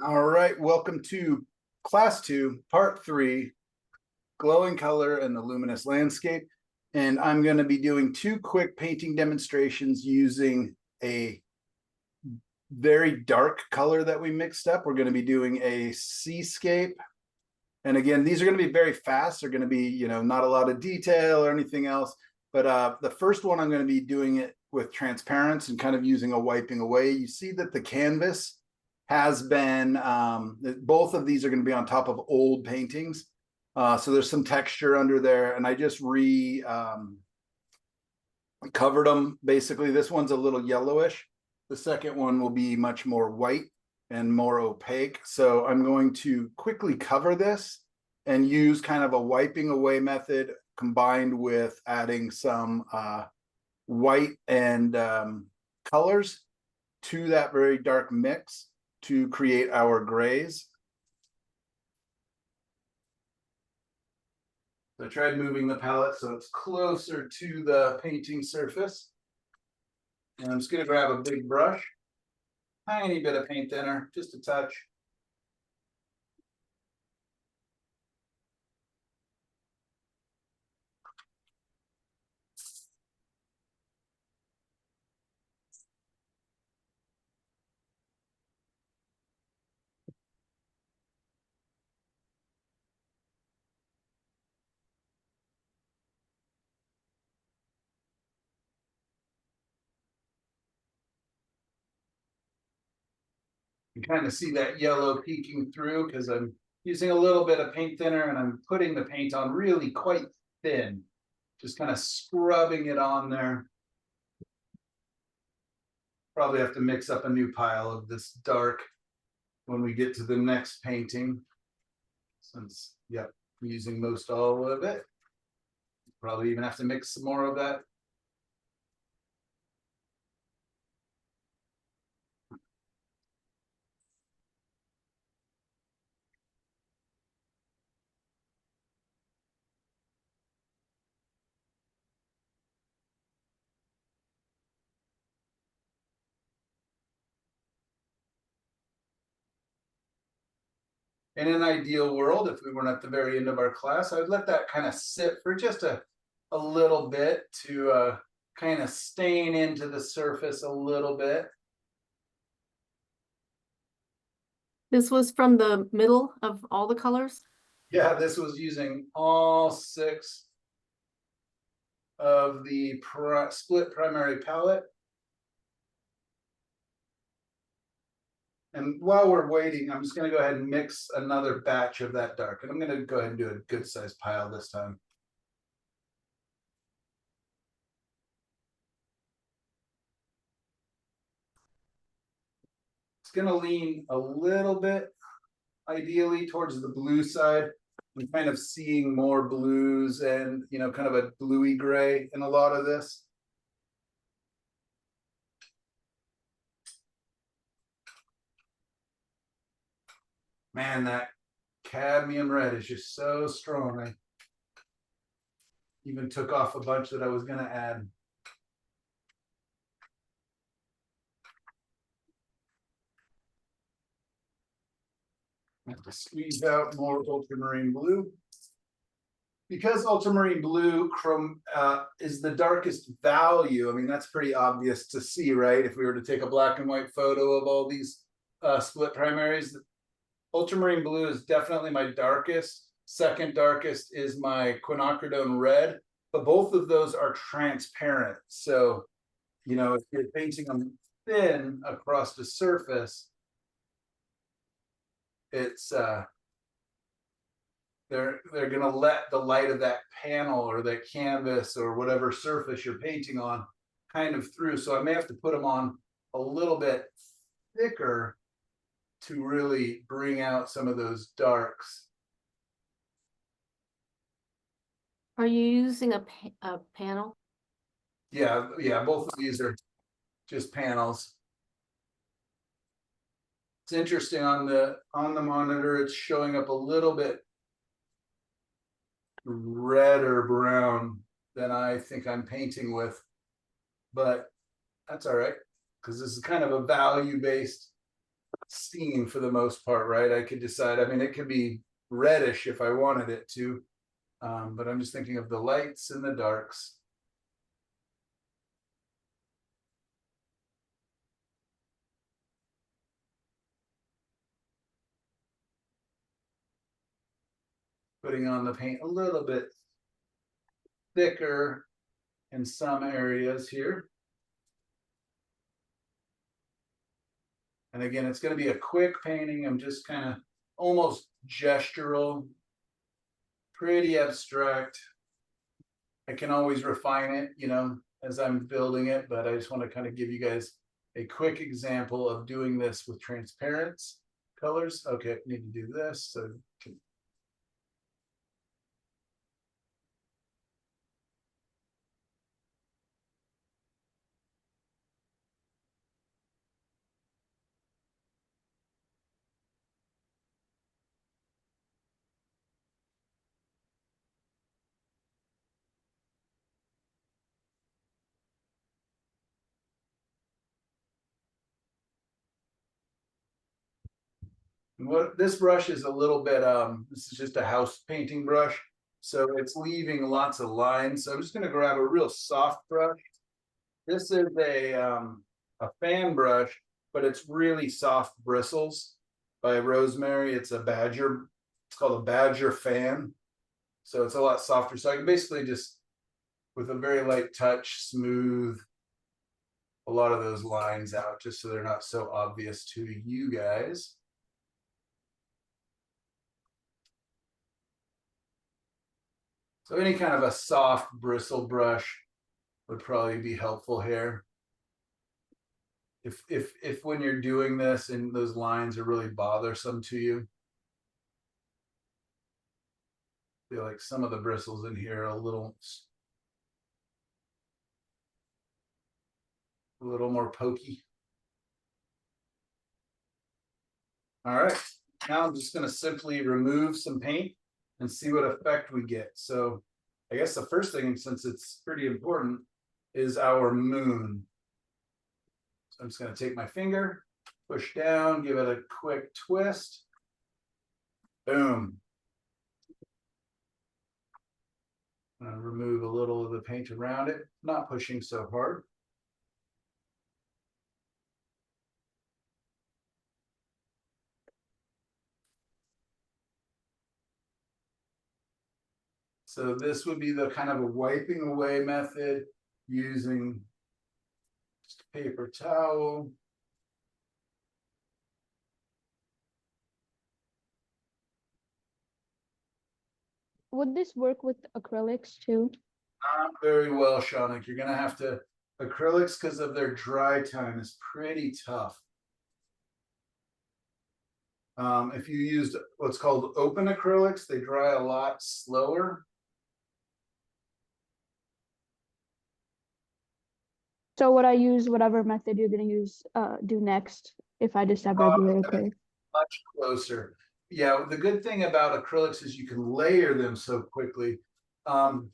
All right, welcome to class 2, part 3, glowing color and the luminous landscape. And I'm going to be doing 2 quick painting demonstrations using a very dark color that we mixed up. We're going to be doing a seascape. And again, these are going to be very fast. They're going to be, not a lot of detail or anything else. But the first one, I'm going to be doing it with transparency and kind of using a wiping away. You see that the canvas has been, both of these are going to be on top of old paintings. So there's some texture under there, and I just covered them. Basically, this one's a little yellowish. The second one will be much more white and more opaque. So I'm going to quickly cover this and use kind of a wiping away method combined with adding some white and colors to that very dark mix to create our grays. So I tried moving the palette so it's closer to the painting surface. And I'm just going to grab a big brush, tiny bit of paint thinner, just a touch. You kind of see that yellow peeking through because I'm using a little bit of paint thinner and I'm putting the paint on really quite thin, just kind of scrubbing it on there. Probably have to mix up a new pile of this dark when we get to the next painting, since, yep, I'm using most all of it. Probably even have to mix some more of that. In an ideal world, if we weren't at the very end of our class, I would let that kind of sit for just a little bit to kind of stain into the surface a little bit. This was from the middle of all the colors? Yeah, this was using all 6 of the split primary palette. And while we're waiting, I'm just going to go ahead and mix another batch of that dark. And I'm going to go ahead and do a good sized pile this time. It's going to lean a little bit, ideally, towards the blue side. I'm kind of seeing more blues and, kind of a bluey gray in a lot of this. Man, that cadmium red is just so strong. I even took off a bunch that I was going to add. I have to squeeze out more ultramarine blue. Because ultramarine blue is the darkest value, I mean, that's pretty obvious to see, right? If we were to take a black and white photo of all these split primaries, ultramarine blue is definitely my darkest. Second darkest is my quinacridone red, but both of those are transparent. So, if you're painting them thin across the surface, it's they're going to let the light of that panel or that canvas or whatever surface you're painting on kind of through. So I may have to put them on a little bit thicker to really bring out some of those darks. Are you using a panel? Yeah, both of these are just panels. It's interesting, on the monitor, it's showing up a little bit red or brown than I think I'm painting with, but that's all right, because this is kind of a value-based scene for the most part, right? I could decide, I mean, it could be reddish if I wanted it to, but I'm just thinking of the lights and the darks. Putting on the paint a little bit thicker in some areas here. And again, it's going to be a quick painting. I'm just kind of almost gestural, pretty abstract. I can always refine it, you know, as I'm building it, but I just want to kind of give you guys a quick example of doing this with transparent colors. Okay, need to do this. So what this brush is a little bit, this is just a house painting brush. So it's leaving lots of lines. So I'm just going to grab a real soft brush. This is a fan brush, but it's really soft bristles by Rosemary. It's a Badger. It's called a Badger fan. So it's a lot softer. So I can basically just, with a very light touch, smooth a lot of those lines out just so they're not so obvious to you guys. So any kind of a soft bristle brush would probably be helpful here. If when you're doing this and those lines are really bothersome to you, I feel like some of the bristles in here are a little more pokey. All right, now I'm just going to simply remove some paint and see what effect we get. So I guess the first thing, since it's pretty important, is our moon. So I'm just going to take my finger, push down, give it a quick twist. Boom. I'm going to remove a little of the paint around it, not pushing so hard. So this would be the kind of a wiping away method using just a paper towel. Would this work with acrylics too? Not very well, Shanik. You're gonna have to, acrylics, because of their dry time, is pretty tough. If you used what's called open acrylics, they dry a lot slower. So would I use whatever method you're gonna use do next if I just have regular acrylic? Much closer. Yeah, the good thing about acrylics is you can layer them so quickly. And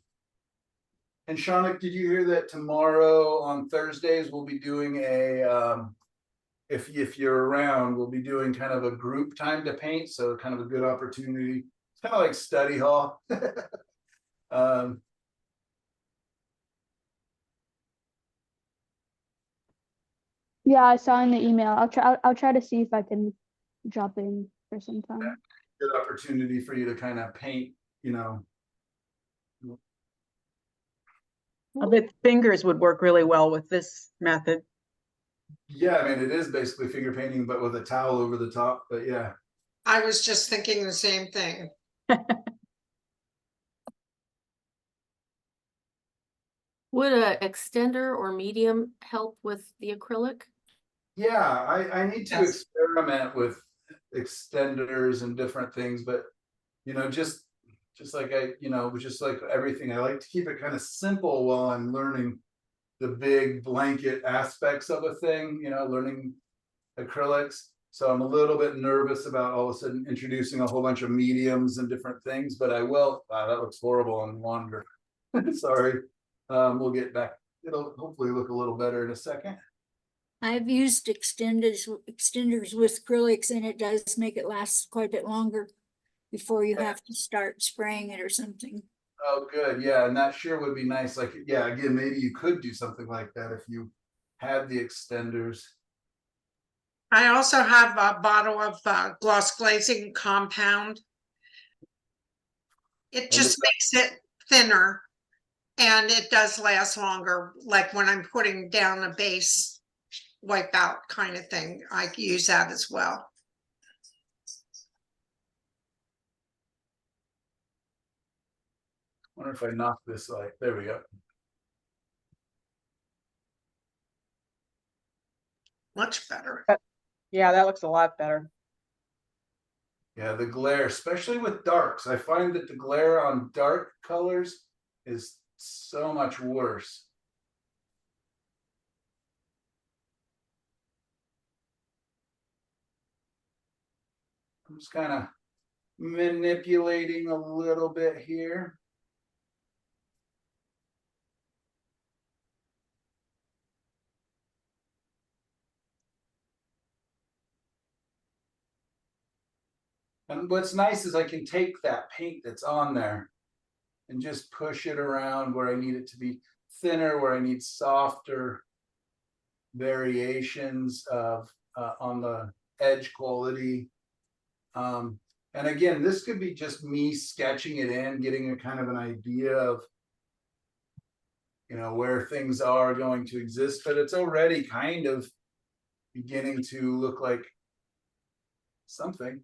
Shanik, did you hear that tomorrow on Thursdays we'll be doing a if you're around, we'll be doing kind of a group time to paint, so kind of a good opportunity. It's kind of like study hall. Yeah, I saw in the email. I'll try to see if I can drop in for some time. Good opportunity for you to kind of paint, you know. I bet fingers would work really well with this method. Yeah, I mean, it is basically finger painting, but with a towel over the top. But yeah. I was just thinking the same thing. Would a extender or medium help with the acrylic? Yeah, I need to Yes. experiment with extenders and different things, but you know, just like just like everything, I like to keep it kind of simple while I'm learning the big blanket aspects of a thing, you know, learning acrylics. So I'm a little bit nervous about all of a sudden introducing a whole bunch of mediums and different things, but I will. Wow, that looks horrible on wander. Sorry. We'll get back. It'll hopefully look a little better in a second. I've used extenders with acrylics, and it does make it last quite a bit longer before you have to start spraying it or something. Oh, good. Yeah, and that sure would be nice. Like, yeah, again, maybe you could do something like that if you had the extenders. I also have a bottle of gloss glazing compound. It And just makes it thinner and it does last longer. Like when I'm putting down a base wipeout kind of thing, I use that as well. Wonder if I knock this light. There we go. Much better. Yeah, that looks a lot better. Yeah, the glare, especially with darks. I find that the glare on dark colors is so much worse. I'm just kind of manipulating a little bit here. And what's nice is I can take that paint that's on there and just push it around where I need it to be thinner, where I need softer variations of on the edge quality. And again, this could be just me sketching it in, getting a kind of an idea of, you know, where things are going to exist, but it's already kind of beginning to look like something.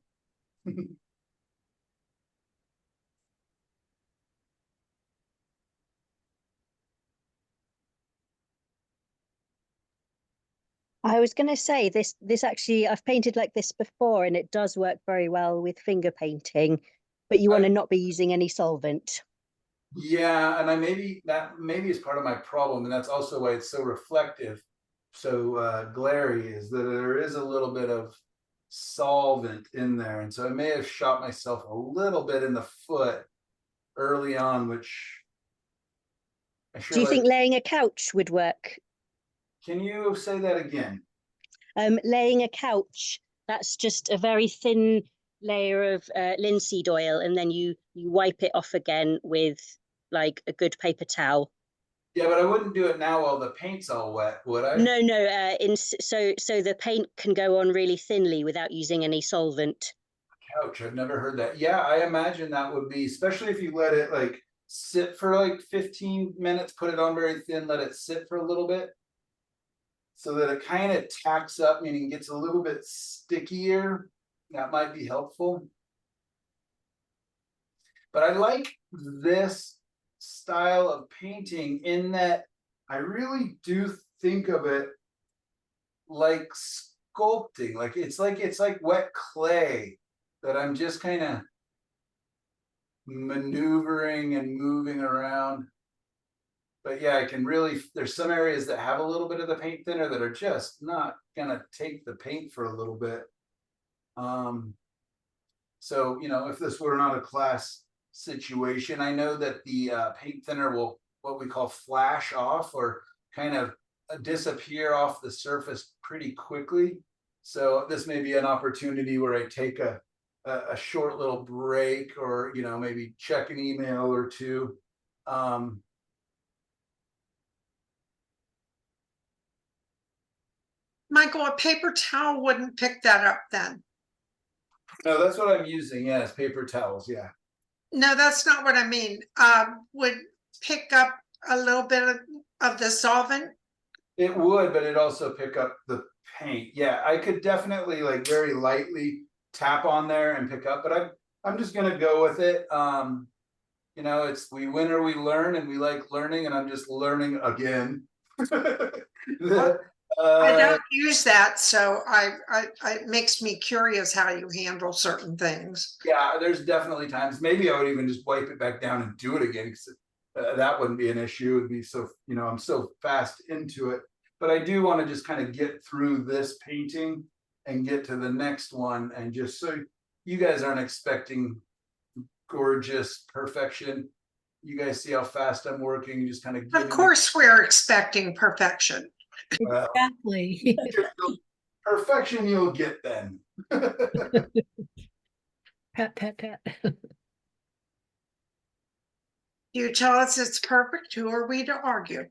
I was going to say this actually, I've painted like this before and it does work very well with finger painting, but you want to not be using any solvent. Yeah, and that maybe is part of my problem, and that's also why it's so reflective, so glary, is that there is a little bit of solvent in there, and so I may have shot myself a little bit in the foot early on, which I sure Do you like. think laying a couch would work? Can you say that again? Laying a couch, that's just a very thin layer of linseed oil, and then you wipe it off again with like a good paper towel. Yeah, but I wouldn't do it now while the paint's all wet, would I? No, so the paint can go on really thinly without using any solvent. Couch, I've never heard that. Yeah, I imagine that would be, especially if you let it like sit for like 15 minutes, put it on very thin, let it sit for a little bit, so that it kind of tacks up, meaning gets a little bit stickier. That might be helpful. But I like this style of painting in that I really do think of it like sculpting. Like it's like wet clay that I'm just kind of maneuvering and moving around. But yeah, I can really, there's some areas that have a little bit of the paint thinner that are just not gonna take the paint for a little bit. So, you know, if this were not a class situation, I know that the paint thinner will, what we call flash off, or kind of disappear off the surface pretty quickly. So this may be an opportunity where I take a short little break, or, you know, maybe check an email or two. Michael, a paper towel wouldn't pick that up then. No, that's what I'm using. Yes, paper towels. Yeah. No, that's not what I mean. Would pick up a little bit of the solvent. It would, but it also pick up the paint. Yeah, I could definitely like very lightly tap on there and pick up, but I'm just gonna go with it. You know, it's we win or we learn, and we like learning, and I'm just learning again. I don't use that, so it makes me curious how you handle certain things. Yeah, there's definitely times. Maybe I would even just wipe it back down and do it again, because that wouldn't be an issue. It would be so, you know, I'm so fast into it. But I do want to just kind of get through this painting and get to the next one, and just so you guys aren't expecting gorgeous perfection. You guys see how fast I'm working, just kind of Of course, we're expecting perfection. Well, Exactly. perfection you'll get then. Pat, pat, pat. You tell us it's perfect, who are we to argue?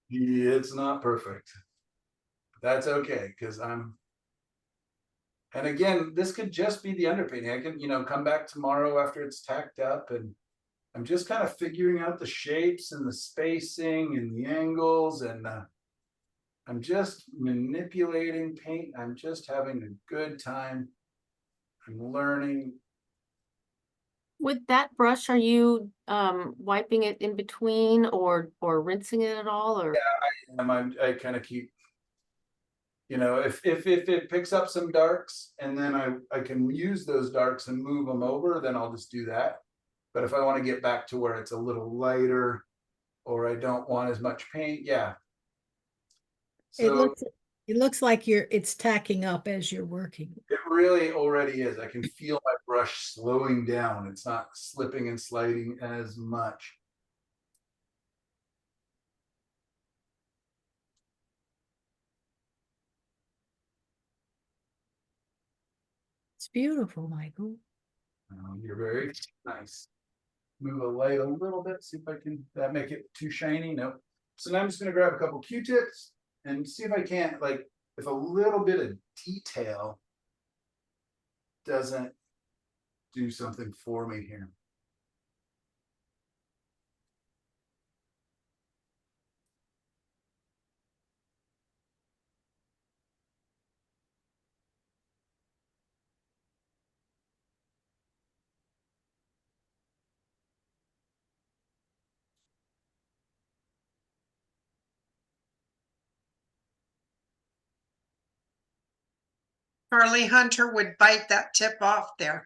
It's not perfect. That's okay, because and again, this could just be the underpainting. I can, come back tomorrow after it's tacked up, and I'm just kind of figuring out the shapes and the spacing and the angles, and I'm just manipulating paint. I'm just having a good time. I'm learning. With that brush, are you wiping it in between or rinsing it at all, or? I kind of keep, if it picks up some darks and then I can use those darks and move them over, then I'll just do that. But if I want to get back to where it's a little lighter or I don't want as much paint, yeah. So It looks like it's tacking up as you're working. it really already is. I can feel my brush slowing down. It's not slipping and sliding as much. It's beautiful, Michael. You're very nice. Move a light a little bit, see if I can make it too shiny. Nope. So now I'm just gonna grab a couple Q-tips and see if I can't, if a little bit of detail doesn't do something for me here. Charlie Hunter would bite that tip off there.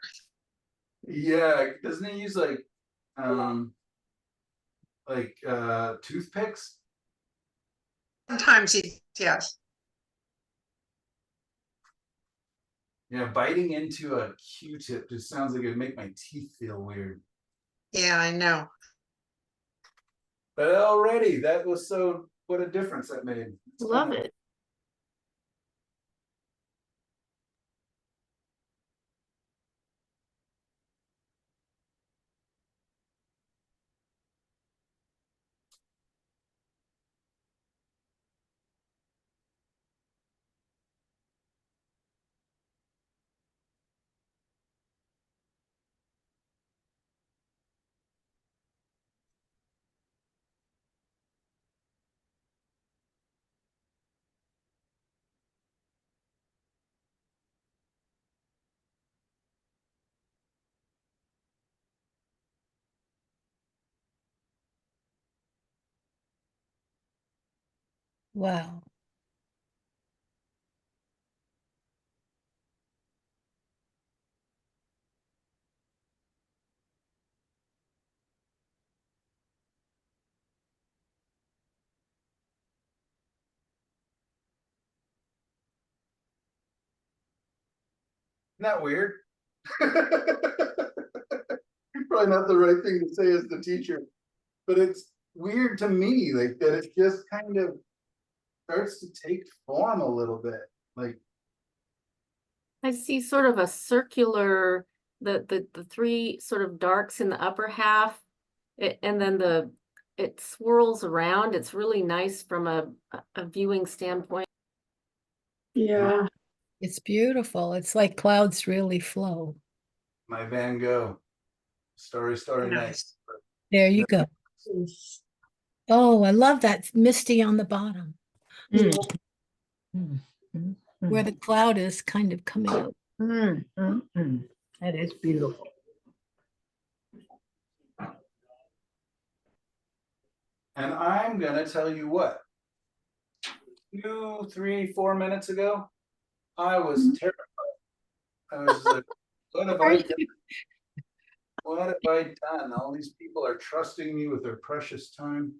Yeah, doesn't it use toothpicks? Sometimes yes. Yeah, biting into a Q-tip just sounds like it'd make my teeth feel weird. Yeah, I know. But already, that was what a difference that made. Love it. Wow. Isn't that weird? Probably not the right thing to say as the teacher, but it's weird to me, that it just kind of starts to take form a little bit. I see sort of a circular, the three sort of darks in the upper half, and then it swirls around. It's really nice from a viewing standpoint. Yeah. It's beautiful. It's like clouds really flow. My Van Gogh. Starry night. There you go. Oh, I love that misty on the bottom. Mm. Mm, mm, Where the cloud is kind of coming out. That is beautiful. And I'm gonna tell you what. 2, 3, 4 minutes ago, I was terrified. I was like, what have I done? What have I done? All these people are trusting me with their precious time.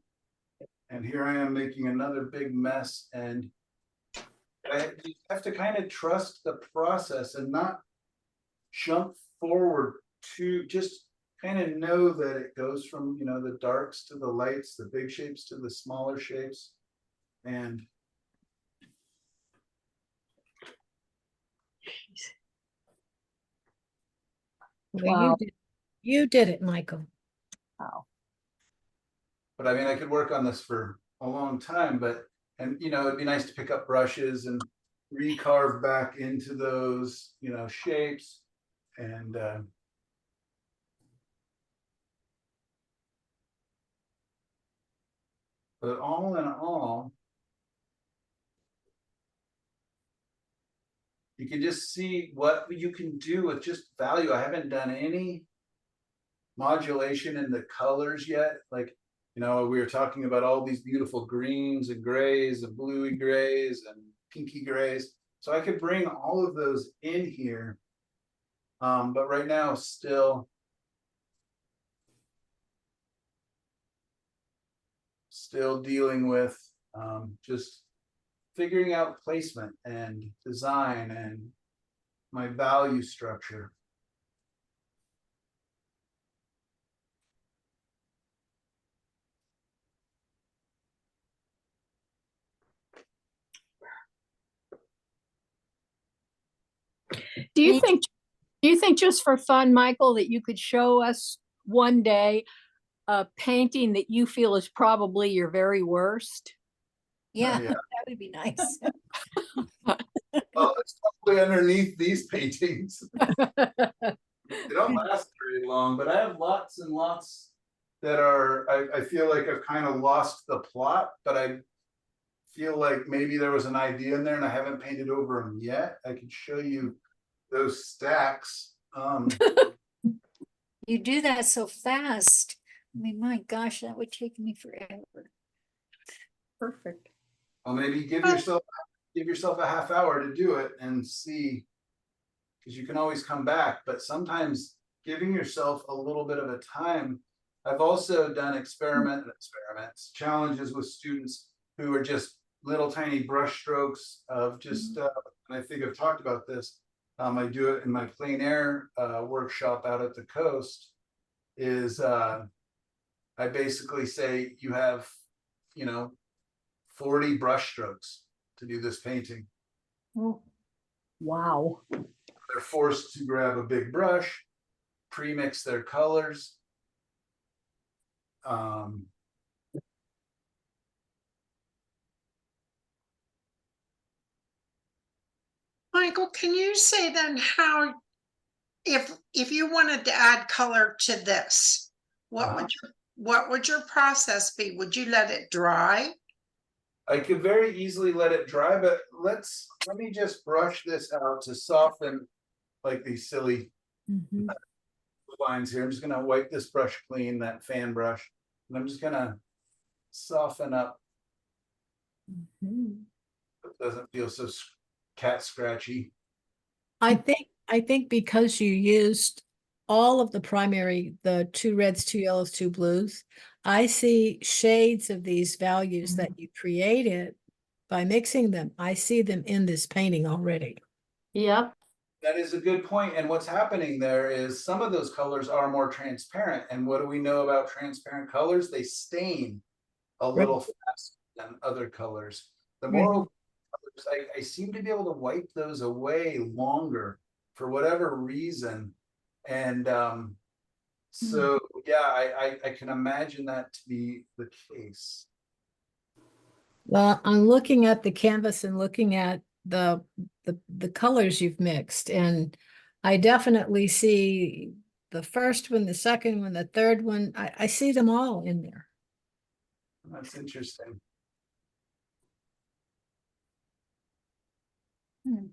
And here I am making another big mess. And you have to kind of trust the process and not jump forward to just kind of know that it goes from, the darks to the lights, the big shapes to the smaller shapes. And Well, Wow. you did it, Michael. Wow. But I mean, I could work on this for a long time, and you know, it'd be nice to pick up brushes and recarve back into those, you know, shapes. And but all in all, you can just see what you can do with just value. I haven't done any modulation in the colors yet. Like, you know, we were talking about all these beautiful greens and grays and bluey grays and pinky grays. So I could bring all of those in here. But right now still dealing with just figuring out placement and design and my value structure. Do you think just for fun, Michael, that you could show us one day a painting that you feel is probably your very worst? Yeah, Yeah. that would be nice. Well, it's probably underneath these paintings. They don't last very long, but I have lots and lots that are, I feel like I've kind of lost the plot, but I feel like maybe there was an idea in there and I haven't painted over them yet. I could show you those stacks. You do that so fast. I mean, my gosh, that would take me forever. Perfect. Well, maybe give yourself a half hour to do it and see, because you can always come back, but sometimes giving yourself a little bit of a time. I've also done experiments, challenges with students who are just little tiny brush strokes of just, and I think I've talked about this. I do it in my plein air workshop out at the coast. Is I basically say you have, you know, 40 brush strokes to do this painting. Oh, wow. They're forced to grab a big brush, pre-mix their colors. Michael, can you say then how, if you wanted to add color to this, what would your process be? Would you let it dry? I could very easily let it dry, but let me just brush this out to soften like these silly Mhm. lines here. I'm just gonna wipe this brush clean, that fan brush, and I'm just gonna soften up. Mhm. It doesn't feel so cat scratchy. I think because you used all of the primary, the 2 reds, 2 yellows, 2 blues, I see shades of these values that you created by mixing them. I see them in this painting already. Yep. That is a good point. And what's happening there is some of those colors are more transparent. And what do we know about transparent colors? They stain a little faster than other colors. The more colors, I seem to be able to wipe those away longer for whatever reason. And so yeah, I can imagine that to be the case. Well, I'm looking at the canvas and looking at the colors you've mixed, and I definitely see the first one, the second one, the third one. I see them all in there. That's interesting. Hmm.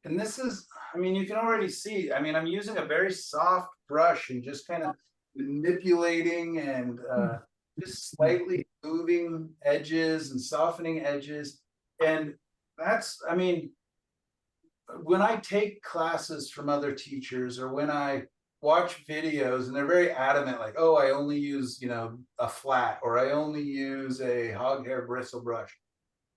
And this is, I mean, you can already see, I mean, I'm using a very soft brush and just kind of manipulating and just slightly moving edges and softening edges. And that's, I mean, when I take classes from other teachers or when I watch videos and they're very adamant, like, oh, I only use, you know, a flat, or I only use a hog hair bristle brush,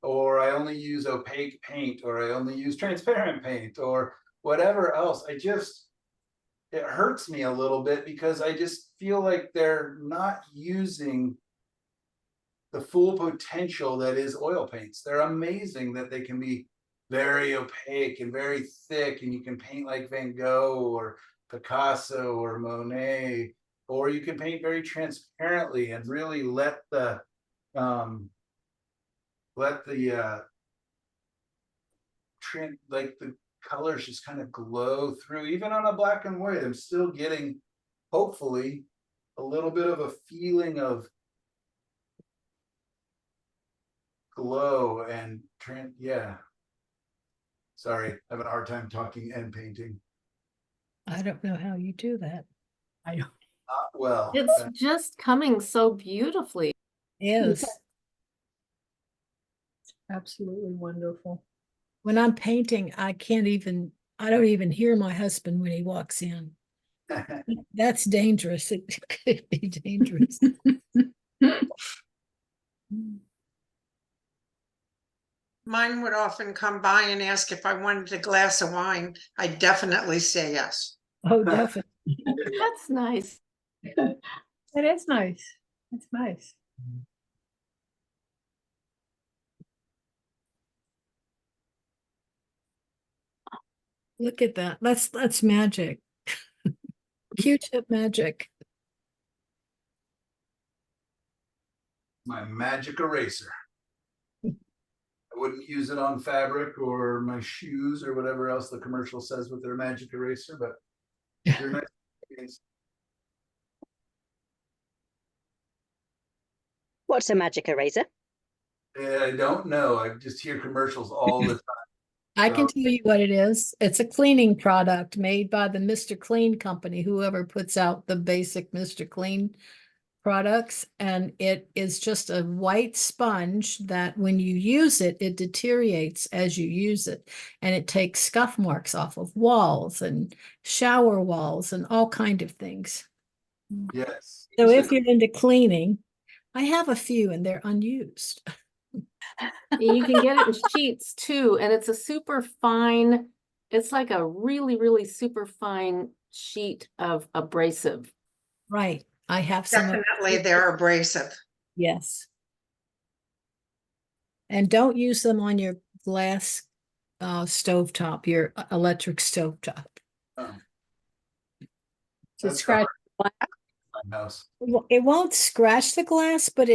or I only use opaque paint, or I only use transparent paint, or whatever else. It hurts me a little bit because I just feel like they're not using the full potential that is oil paints. They're amazing that they can be very opaque and very thick, and you can paint like Van Gogh or Picasso or Monet, or you can paint very transparently and really let the like the colors just kind of glow through. Even on a black and white, I'm still getting, hopefully, a little bit of a feeling of glow and yeah. Sorry, I have a hard time talking and painting. I don't know how you do that. I don't. Not well. It's just coming so beautifully. Is Absolutely wonderful. when I'm painting, I don't even hear my husband when he walks in. That's dangerous. It could be dangerous. Mine would often come by and ask if I wanted a glass of wine. I'd definitely say yes. Oh, definitely. That's nice. It is nice. It's nice. Look at that. That's magic. Q-tip magic. My magic eraser. I wouldn't use it on fabric or my shoes or whatever else the commercial says with their magic eraser, but they're nice. What's a magic eraser? I don't know. I just hear commercials all the time. I can So- tell you what it is. It's a cleaning product made by the Mr. Clean company, whoever puts out the basic Mr. Clean products. And it is just a white sponge that when you use it, it deteriorates as you use it. And it takes scuff marks off of walls and shower walls and all kind of things. Yes. So if you're into cleaning, I have a few and they're unused. You can get it in sheets too, and it's a super fine, it's like a really, really super fine sheet of abrasive. Right. I have some. Definitely they're abrasive. Yes. And don't use them on your glass stovetop, your electric stovetop. Oh, To that's scratch. my house. It won't scratch the glass, but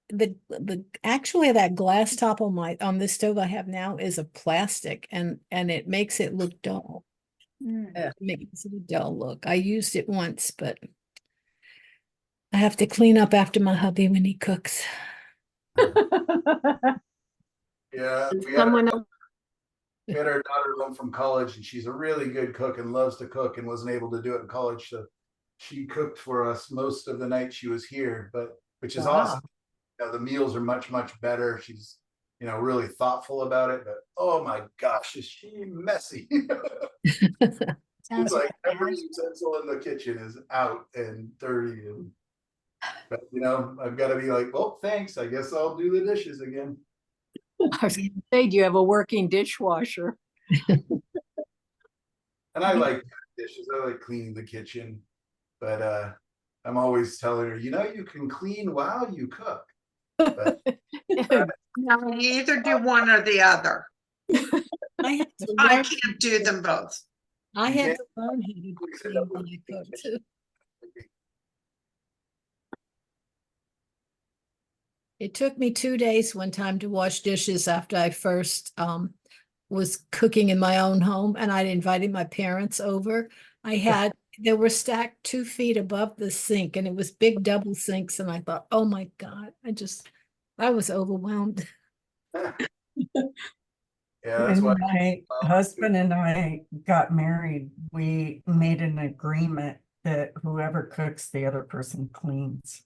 the actually that glass top on this stove I have now is a plastic and it makes it look dull. It makes it a dull look. I used it once, but I have to clean up after my hubby when he cooks. Yeah, And we had, someone else, we had our daughter home from college, and she's a really good cook and loves to cook and wasn't able to do it in college. So she cooked for us most of the night she was here, which is awesome. You know, the meals are much, much better. She's, really thoughtful about it, but oh my gosh, is she messy? It's like every utensil in the kitchen is out and dirty, but I've got to be like, well, thanks. I guess I'll do the dishes again. I was gonna say, do you have a working dishwasher? And I like dishes. I like cleaning the kitchen, but I'm always telling her, you can clean while you cook. But No, you either do one or the other. I had to I learn, can't do them both. I You had can't- to learn how to clean when I cook too. It took me 2 days one time to wash dishes after I first was cooking in my own home and I'd invited my parents over. They were stacked 2 feet above the sink and it was big double sinks. And I thought, oh my God, I was overwhelmed. yeah, that's When why. my husband and I got married, we made an agreement that whoever cooks, the other person cleans.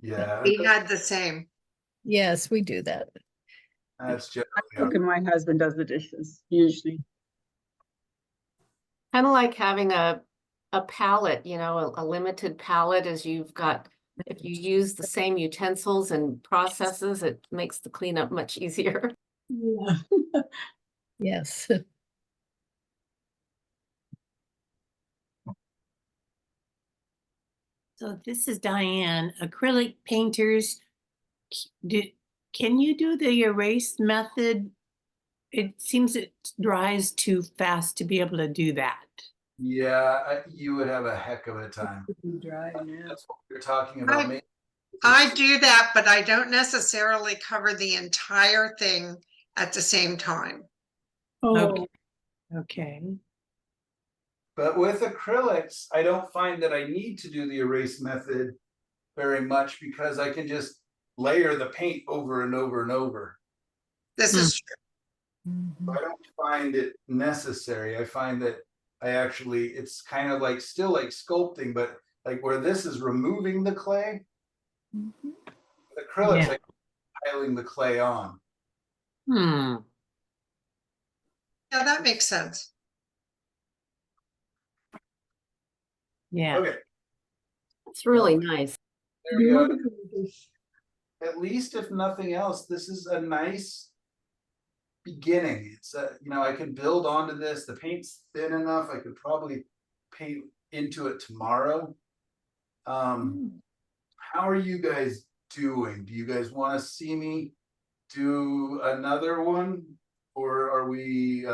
Yeah, We had the same. Yes, we do that. that's generally Cook and my husband does the dishes usually. kind of like having a palette, a limited palette as you've got, if you use the same utensils and processes, it makes the cleanup much easier. Yeah. Yes. So this is Diane. Acrylic painters, can you do the erase method? It seems it dries too fast to be able to do that. Yeah, you would have a heck of a time. Dry now. That's what we're talking about. I do that, but I don't necessarily cover the entire thing at the same time. Okay. Okay. But with acrylics, I don't find that I need to do the erase method very much because I can just layer the paint over and over and over. This is true. I don't find it necessary. I find that it's kind of like still like sculpting, but like where this is removing the clay, with acrylics, Yeah. like piling the clay on. Hmm. Yeah, that makes sense. Yeah. Okay, It's really nice. there we go. At least if nothing else, this is a nice beginning. It's I can build onto this. The paint's thin enough. I could probably paint into it tomorrow. How are you guys doing? Do you guys want to see me do another one, or are we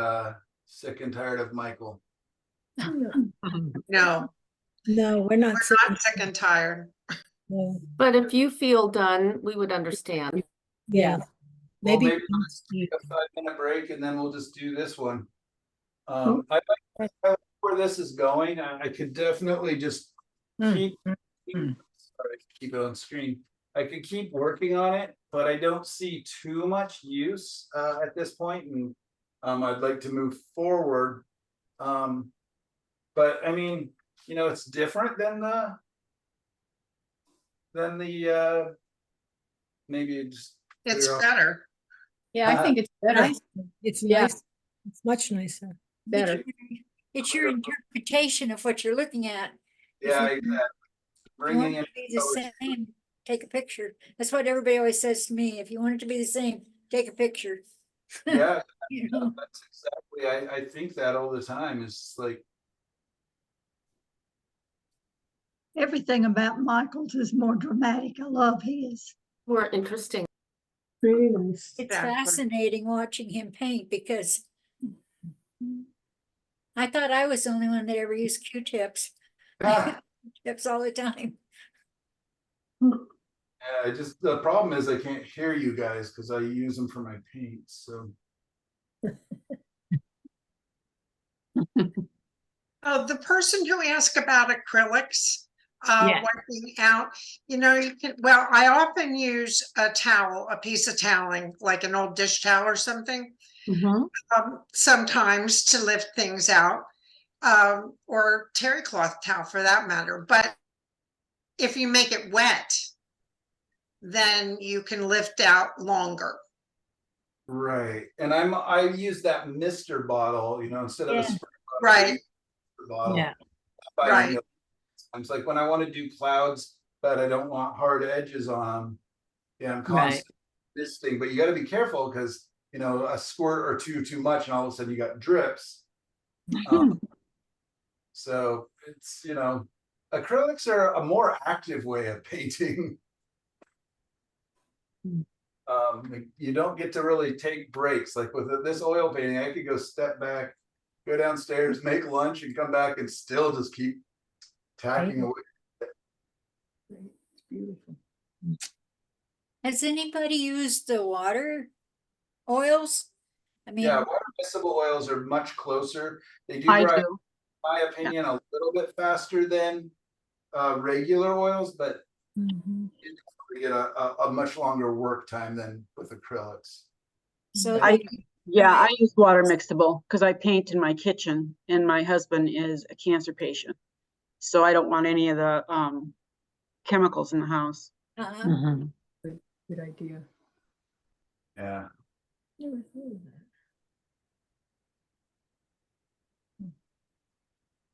sick and tired of Michael? No, No, we're not. we're not sick and tired. No. But if you feel done, we would understand. Yeah. Well, Maybe. maybe let's take a 5-minute break and then we'll just do this one. I like where this is going. I could definitely just keep it on screen. I could keep working on it, but I don't see too much use at this point, and I'd like to move forward. But I mean, it's different than the maybe it just It's clear off. better. Yeah, I think it's better. Nice. It's Yeah. nice. It's much nicer. Better. It's your interpretation of what you're looking at. Yeah, If exactly. you Bringing want in it to be the colors. same, take a picture. That's what everybody always says to me. If you want it to be the same, take a picture. Yeah, You know? that's exactly. I think that all the time. Is like, Everything about Michael's is more dramatic. I love his. More interesting. Really nice. It's Exactly. fascinating watching him paint because I thought I was the only one that ever used Q-tips. Tips all the time. yeah, the problem is I can't hear you guys because I use them for my paint. So The person who asked about acrylics, Yeah. wiping out, you can, well, I often use a towel, a piece of toweling, like an old dish towel or something, sometimes to lift things out, or terry cloth towel for that matter. But if you make it wet, then you can lift out longer. right, and I use that Mister bottle, instead of a Yeah. spray bottle, I Right. use a Mr. bottle. Yeah. Right. It's like when I want to do clouds, but I don't want hard edges on them. Yeah, I'm Right. constantly misting, but you got to be careful because a squirt or two too much, and all of a sudden you got drips. So it's acrylics are a more active way of painting. You don't get to really take breaks. Like with this oil painting, I could go step back, go downstairs, make lunch, and come back and still just keep tacking away. It's beautiful. Has anybody used the water oils? I mean, Yeah, water miscible oils are much closer. They do I dry, in do. my opinion, a little bit faster than regular oils, but you get a much longer work time than with acrylics. so I Right. use water mixable because I paint in my kitchen and my husband is a cancer patient. So I don't want any of the chemicals in the house. Good idea. Yeah. Never thought of that.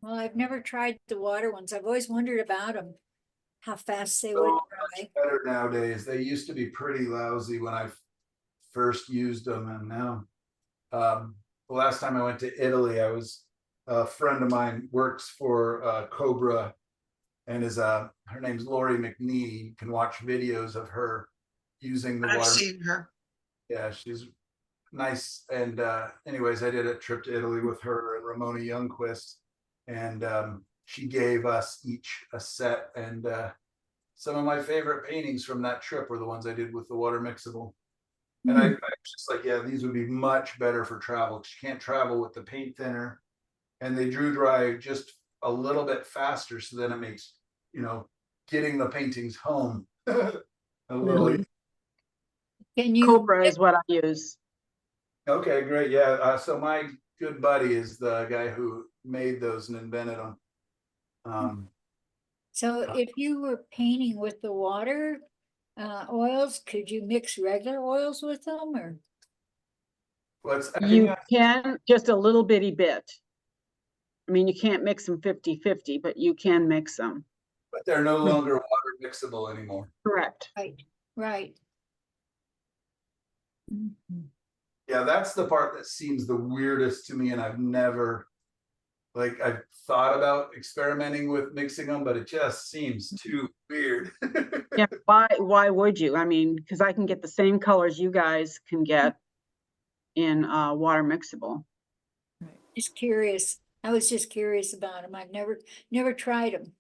well, I've never tried the water ones. I've always wondered about them, how fast they would So dry. much better nowadays. They used to be pretty lousy when I first used them, and now the last time I went to Italy, a friend of mine works for Cobra and is her name's Lori McNee. You can watch videos of her using the I've water. seen her. Yeah, she's nice. And anyways, I did a trip to Italy with her and Ramona Youngquist, and she gave us each a set. And some of my favorite paintings from that trip were the ones I did with the water mixable. And I was just like, yeah, these would be much better for travel, because you can't travel with the paint thinner, and they drew dry just a little bit faster. So then it makes, getting the paintings home a little. Can you, Copra is what I use. Okay, great. Yeah. So my good buddy is the guy who made those and invented them. so if you were painting with the water oils, could you mix regular oils with them or? You can, just a little bitty bit. I mean, you can't mix them 50-50, but you can mix them. But they're no longer water mixable anymore. Correct. Right. Yeah, that's the part that seems the weirdest to me, and I've never, I've thought about experimenting with mixing them, but it just seems too weird. Yeah, why would you? I mean, because I can get the same colors you guys can get in water mixable. Just curious. I was just curious about them. I've never tried them.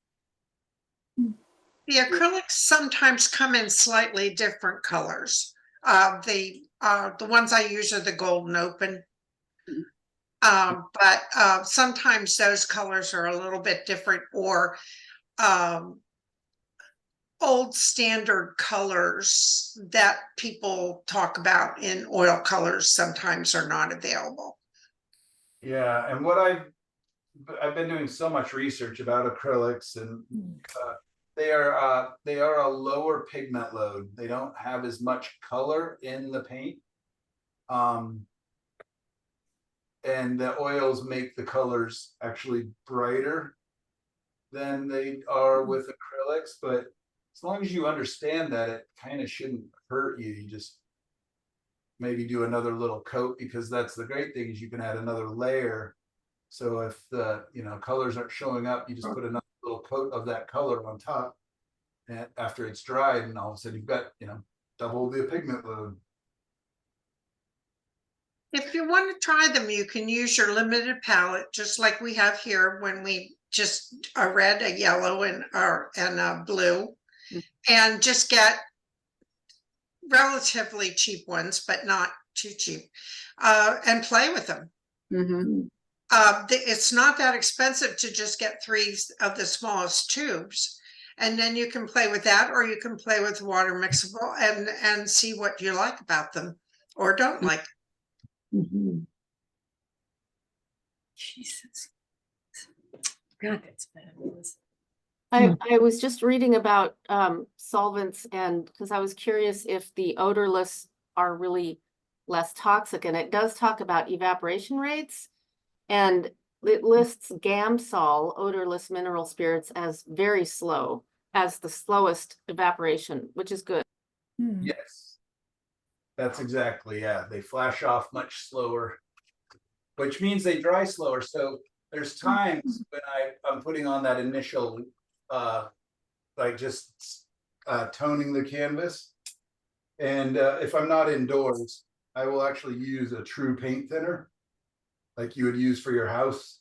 The acrylics sometimes come in slightly different colors. The ones I use are the golden open. But sometimes those colors are a little bit different, or old standard colors that people talk about in oil colors sometimes are not available. Yeah, and what I've been doing so much research about acrylics, and they are a lower pigment load. They don't have as much color in the paint. And the oils make the colors actually brighter than they are with acrylics. But as long as you understand that, it kind of shouldn't hurt you. You just maybe do another little coat, because that's the great thing, is you can add another layer. So if the colors aren't showing up, you just put another little coat of that color on top, and after it's dried, and all of a sudden you've got double the pigment load. If you want to try them, you can use your limited palette, just like we have here, when we just a red, a yellow, and a blue, and just get relatively cheap ones, but not too cheap, and play with them. It's not that expensive to just get 3 of the smallest tubes, and then you can play with that, or you can play with water mixable and see what you like about them or don't like. Jesus. God, that's fabulous. I was just reading about solvents, and because I was curious if the odorless are really less toxic, and it does talk about evaporation rates, and it lists Gamsol, odorless mineral spirits, as very slow, as the slowest evaporation, which is good. Yes, that's exactly, yeah. They flash off much slower, which means they dry slower. So there's times when I'm putting on that initial, just toning the canvas. And if I'm not indoors, I will actually use a true paint thinner, like you would use for your house.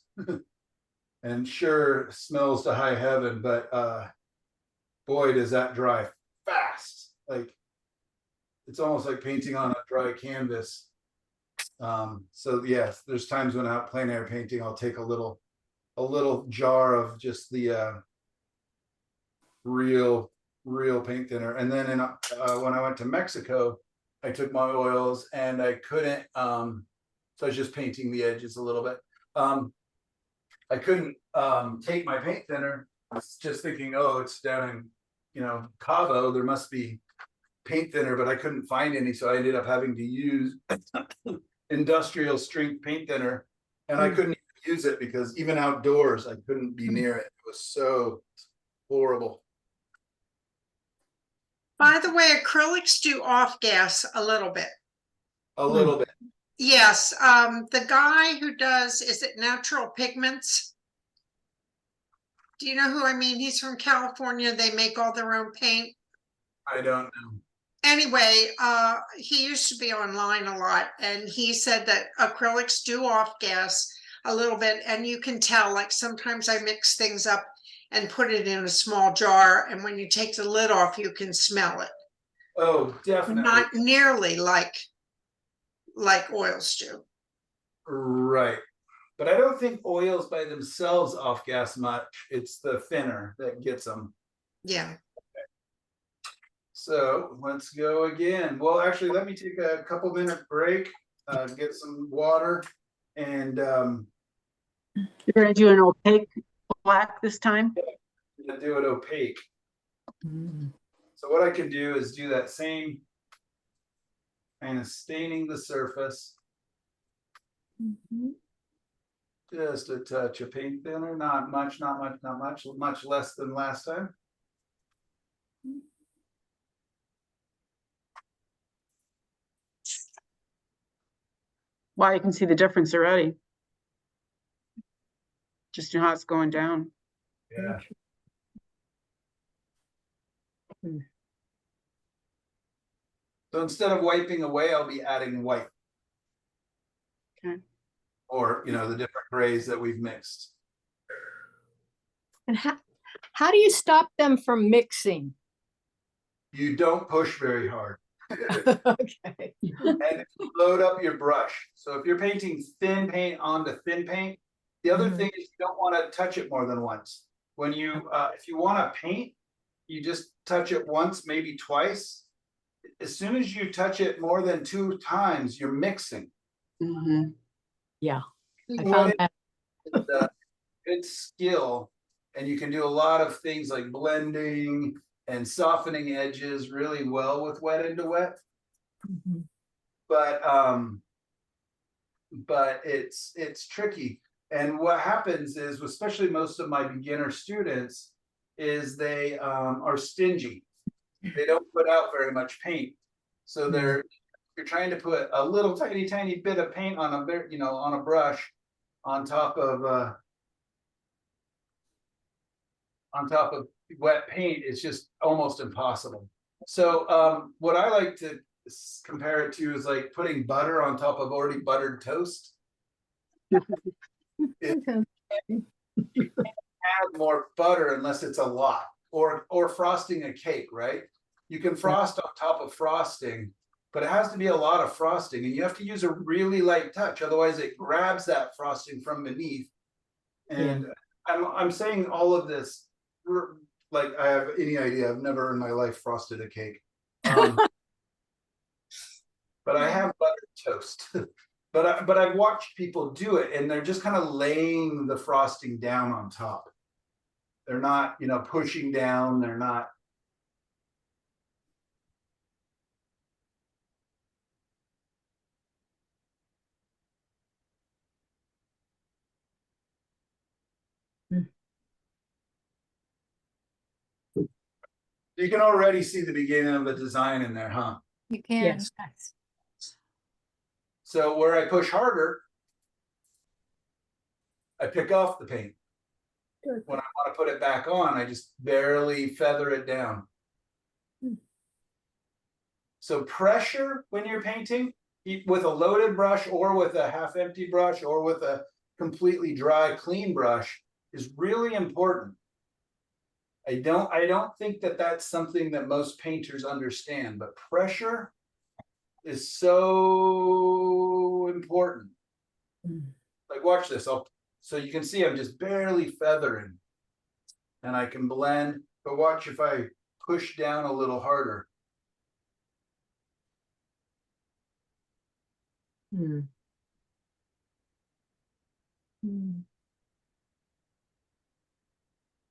And sure, smells to high heaven, but boy, does that dry fast. Like, it's almost like painting on a dry canvas. So yes, there's times when out plein air painting, I'll take a little jar of just the real paint thinner. And then when I went to Mexico, I took my oils and I couldn't, so I was just painting the edges a little bit. I couldn't take my paint thinner. I was just thinking, oh, it's down in, Cabo, there must be paint thinner, but I couldn't find any. So I ended up having to use industrial strength paint thinner, and I couldn't even use it because even outdoors, I couldn't be near it. It was so horrible. By the way, acrylics do off gas a little bit. A little bit. Yes, the guy who does, is it Natural Pigments? Do you know who I mean? He's from California. They make all their own paint. I don't know. Anyway, he used to be online a lot, and he said that acrylics do off gas a little bit, and you can tell, like sometimes I mix things up and put it in a small jar, and when you take the lid off, you can smell it. Oh, definitely. Not nearly like oils do. Right. But I don't think oils by themselves off gas much. It's the thinner that gets them. Yeah. So let's go again. Well, actually, let me take a couple minute break, get some water, and You're gonna do an opaque black this time? I'm gonna do it opaque. Mm. So what I can do is do that same kind of staining the surface. Just a touch of paint thinner, not much, not much, not much, much less than last time. Wow, you can see the difference already. Just in how it's going down. Yeah. So instead of wiping away, I'll be adding white. Okay. Or, the different grays that we've mixed. And how do you stop them from mixing? You don't push very hard. Okay. And load up your brush. So if you're painting thin paint onto thin paint, the other thing is you don't want to touch it more than once. When you, if you want to paint, you just touch it once, maybe twice. As soon as you touch it more than 2 times, you're mixing. Yeah, I found that. It's a good skill, and you can do a lot of things like blending and softening edges really well with wet into wet. But it's tricky. And what happens is, especially most of my beginner students, is they are stingy. They don't put out very much paint. So you're trying to put a little tiny bit of paint on on a brush on top of wet paint. It's just almost impossible. So what I like to compare it to is like putting butter on top of already buttered toast. You can't add more butter unless it's a lot, or frosting a cake, right? You can frost on top of frosting, but it has to be a lot of frosting, and you have to use a really light touch, otherwise it grabs that frosting from beneath. And I'm saying all of this like I have any idea. I've never in my life frosted a cake. But I have buttered toast. But I've watched people do it, and they're just kind of laying the frosting down on top. They're not, pushing down. They're not. You can already see the beginning of the design in there, huh? You can. Yes. So where I push harder, I pick off the paint. When I want to put it back on, I just barely feather it down. So pressure when you're painting with a loaded brush or with a half empty brush or with a completely dry, clean brush is really important. I don't think that that's something that most painters understand, but pressure is so important. Like watch this. So you can see I'm just barely feathering, and I can blend, but watch if I push down a little harder.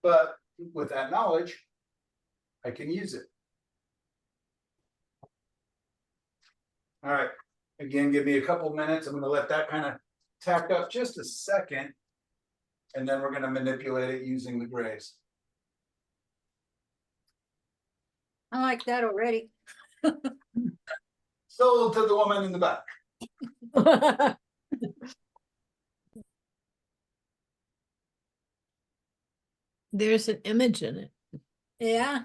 But with that knowledge, I can use it. All right, again, give me a couple minutes. I'm going to let that kind of tack up just a second, and then we're going to manipulate it using the grays. I like that already. Sold to the woman in the back. There's an image in it. Yeah.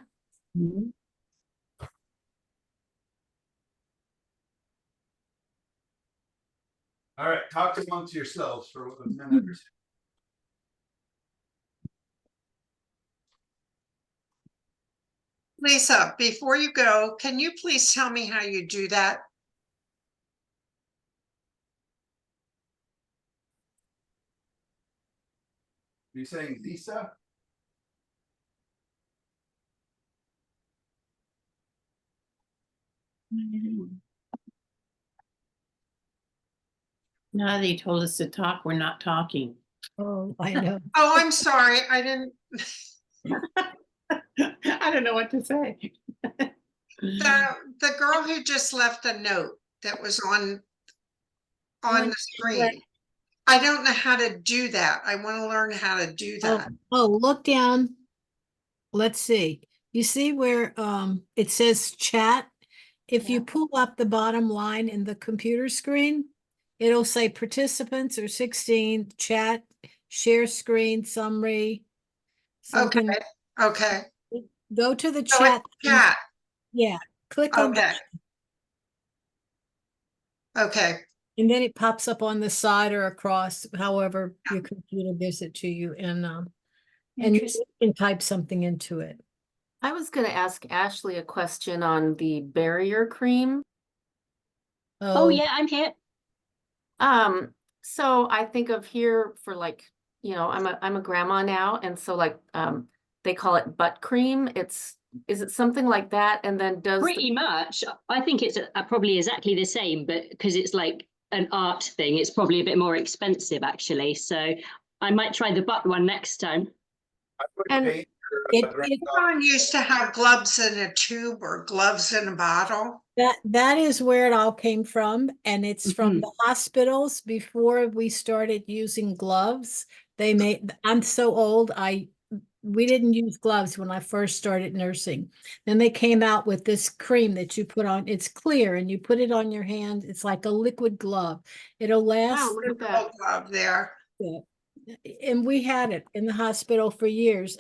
All right, talk amongst yourselves for a minute or two. Lisa, before you go, can you please tell me how you do that? Are you saying Lisa? Now that you told us to talk, we're not talking. Oh, I know. Oh, I'm sorry. I didn't. I don't know what to say. The girl who just left a note that was on the screen. I don't know how to do that. I want to learn how to do that. Oh, look down. Let's see. You see where it says chat? If you pull up the bottom line in the computer screen, it'll say participants are 16, chat, share screen, summary. something. Okay. Go to the So chat. it's chat. Yeah, click on Okay. that. Okay. And then it pops up on the side or across, however your computer gives it to you, and you can type something into it. I was gonna ask Ashley a question on the barrier cream. Oh yeah, I'm here. So I think of here for like, you know, I'm a grandma now, and so like they call it butt cream. Is it something like that? And then does Pretty much. I think it's probably exactly the same, but because it's like an art thing, it's probably a bit more expensive actually. So I might try the butt one next time. And Everyone used to have gloves in a tube or gloves in a bottle. That is where it all came from, and it's from the hospitals. Before we started using gloves, they made. I'm so old. We didn't use gloves when I first started nursing. Then they came out with this cream that you put on. It's clear, and you put it on your hand. It's like a liquid glove. It'll last. wow, look at that. Glove there. Yeah. And we had it in the hospital for years,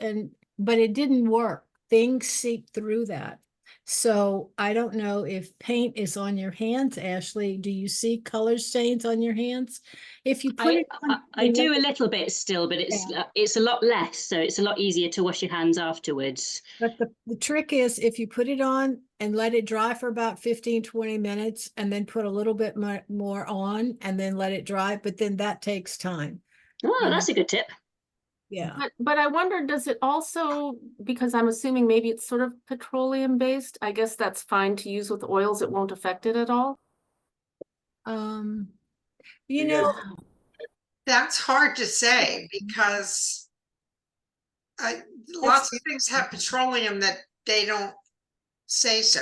but it didn't work. Things seep through that. So I don't know if paint is on your hands, Ashley. Do you see color stains on your hands? If you put it on, I do a little bit still, but it's a lot less, so it's a lot easier to wash your hands afterwards. But the trick is if you put it on and let it dry for about 15, 20 minutes, and then put a little bit more on and then let it dry, but then that takes time. Oh, that's a good tip. Yeah. But I wonder, does it also, because I'm assuming maybe it's sort of petroleum based, I guess that's fine to use with oils, it won't affect it at all? You know, that's hard to say because lots of things have petroleum that they don't say so.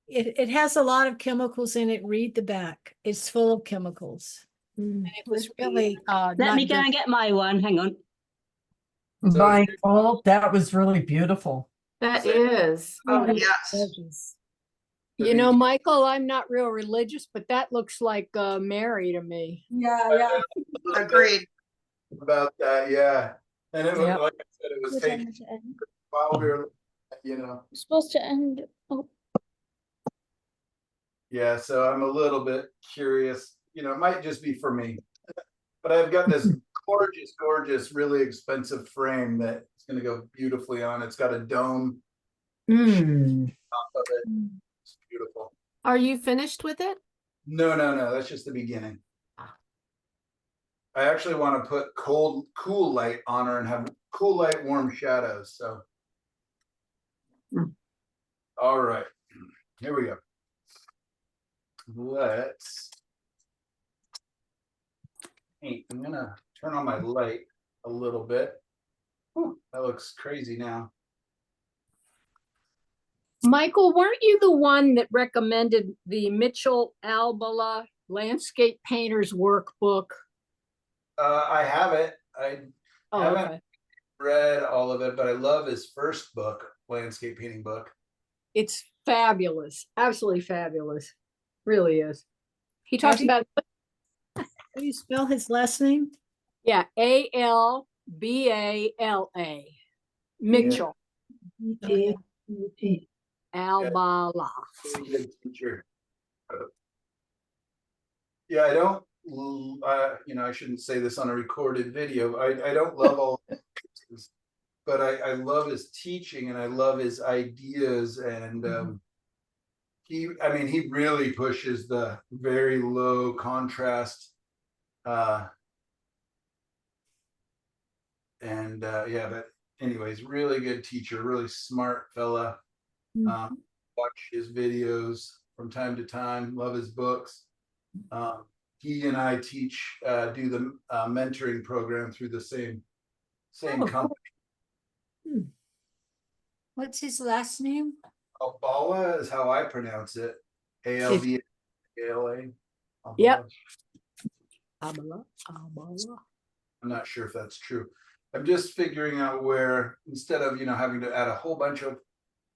it has a lot of chemicals in it. Read the back. It's full of chemicals. And it was really Let me go and get my one. Hang on. Michael, that was really beautiful. That is. Oh, yes. You know, Michael, I'm not real religious, but that looks like Mary to me. Yeah. Agreed. About that, yeah. And it was, Yep. like I said, it was taken while we were, It's supposed to end. Oh, yeah, so I'm a little bit curious, it might just be for me. But I've got this gorgeous, really expensive frame that's gonna go beautifully on. It's got a dome top of it. It's beautiful. Are you finished with it? No, that's just the beginning. I actually want to put cool light on her and have cool light, warm shadows. So, all right, here we go. Let's paint. I'm gonna turn on my light a little bit. Ooh, that looks crazy now. Michael, weren't you the one that recommended the Mitchell Albala Landscape Painters Workbook? I have it. I haven't read all of it, but I love his first book, landscape painting book. It's fabulous, absolutely fabulous, really is. He talks about, How do you spell his last name? yeah, Albala, Bala. Mitchell. Albala. Really good teacher. Yeah, I don't, you know, I shouldn't say this on a recorded video. I don't love all of his, but I love his teaching and I love his ideas and I mean, he really pushes the very low contrast. Yeah, but anyways, really good teacher, really smart fella. Watch his videos from time to time, love his books. He and I do the mentoring program through the same company. What's his last name? Voila is how I pronounce it. ALVALA. Yep. I'm not sure if that's true. I'm just figuring out where, instead of, you know, having to add a whole bunch of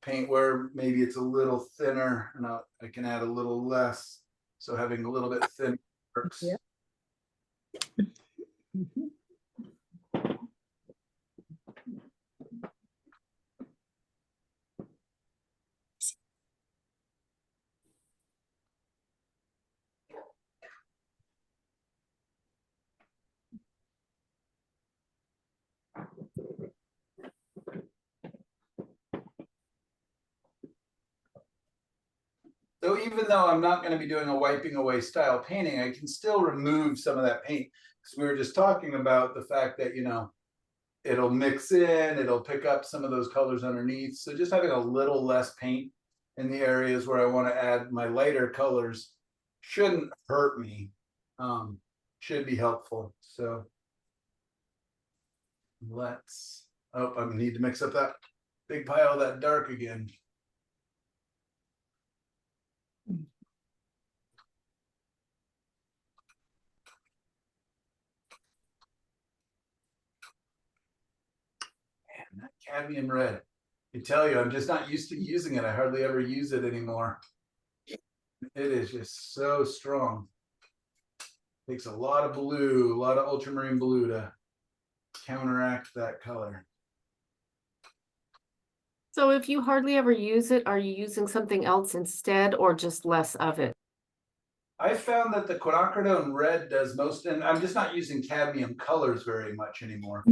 paint, where maybe it's a little thinner and I can add a little less. So having a little bit thin works. Yeah. So even though I'm not going to be doing a wiping away style painting, I can still remove some of that paint, because we were just talking about the fact that, you know, it'll mix in, it'll pick up some of those colors underneath. So just having a little less paint in the areas where I want to add my lighter colors shouldn't hurt me, should be helpful. So I need to mix up that big pile of that dark again. Man, that cadmium red. I tell you, I'm just not used to using it. I hardly ever use it anymore. It is just so strong. Takes a lot of blue, a lot of ultramarine blue to counteract that color. So if you hardly ever use it, are you using something else instead or just less of it? I found that the quinacridone red does most, and I'm just not using cadmium colors very much anymore.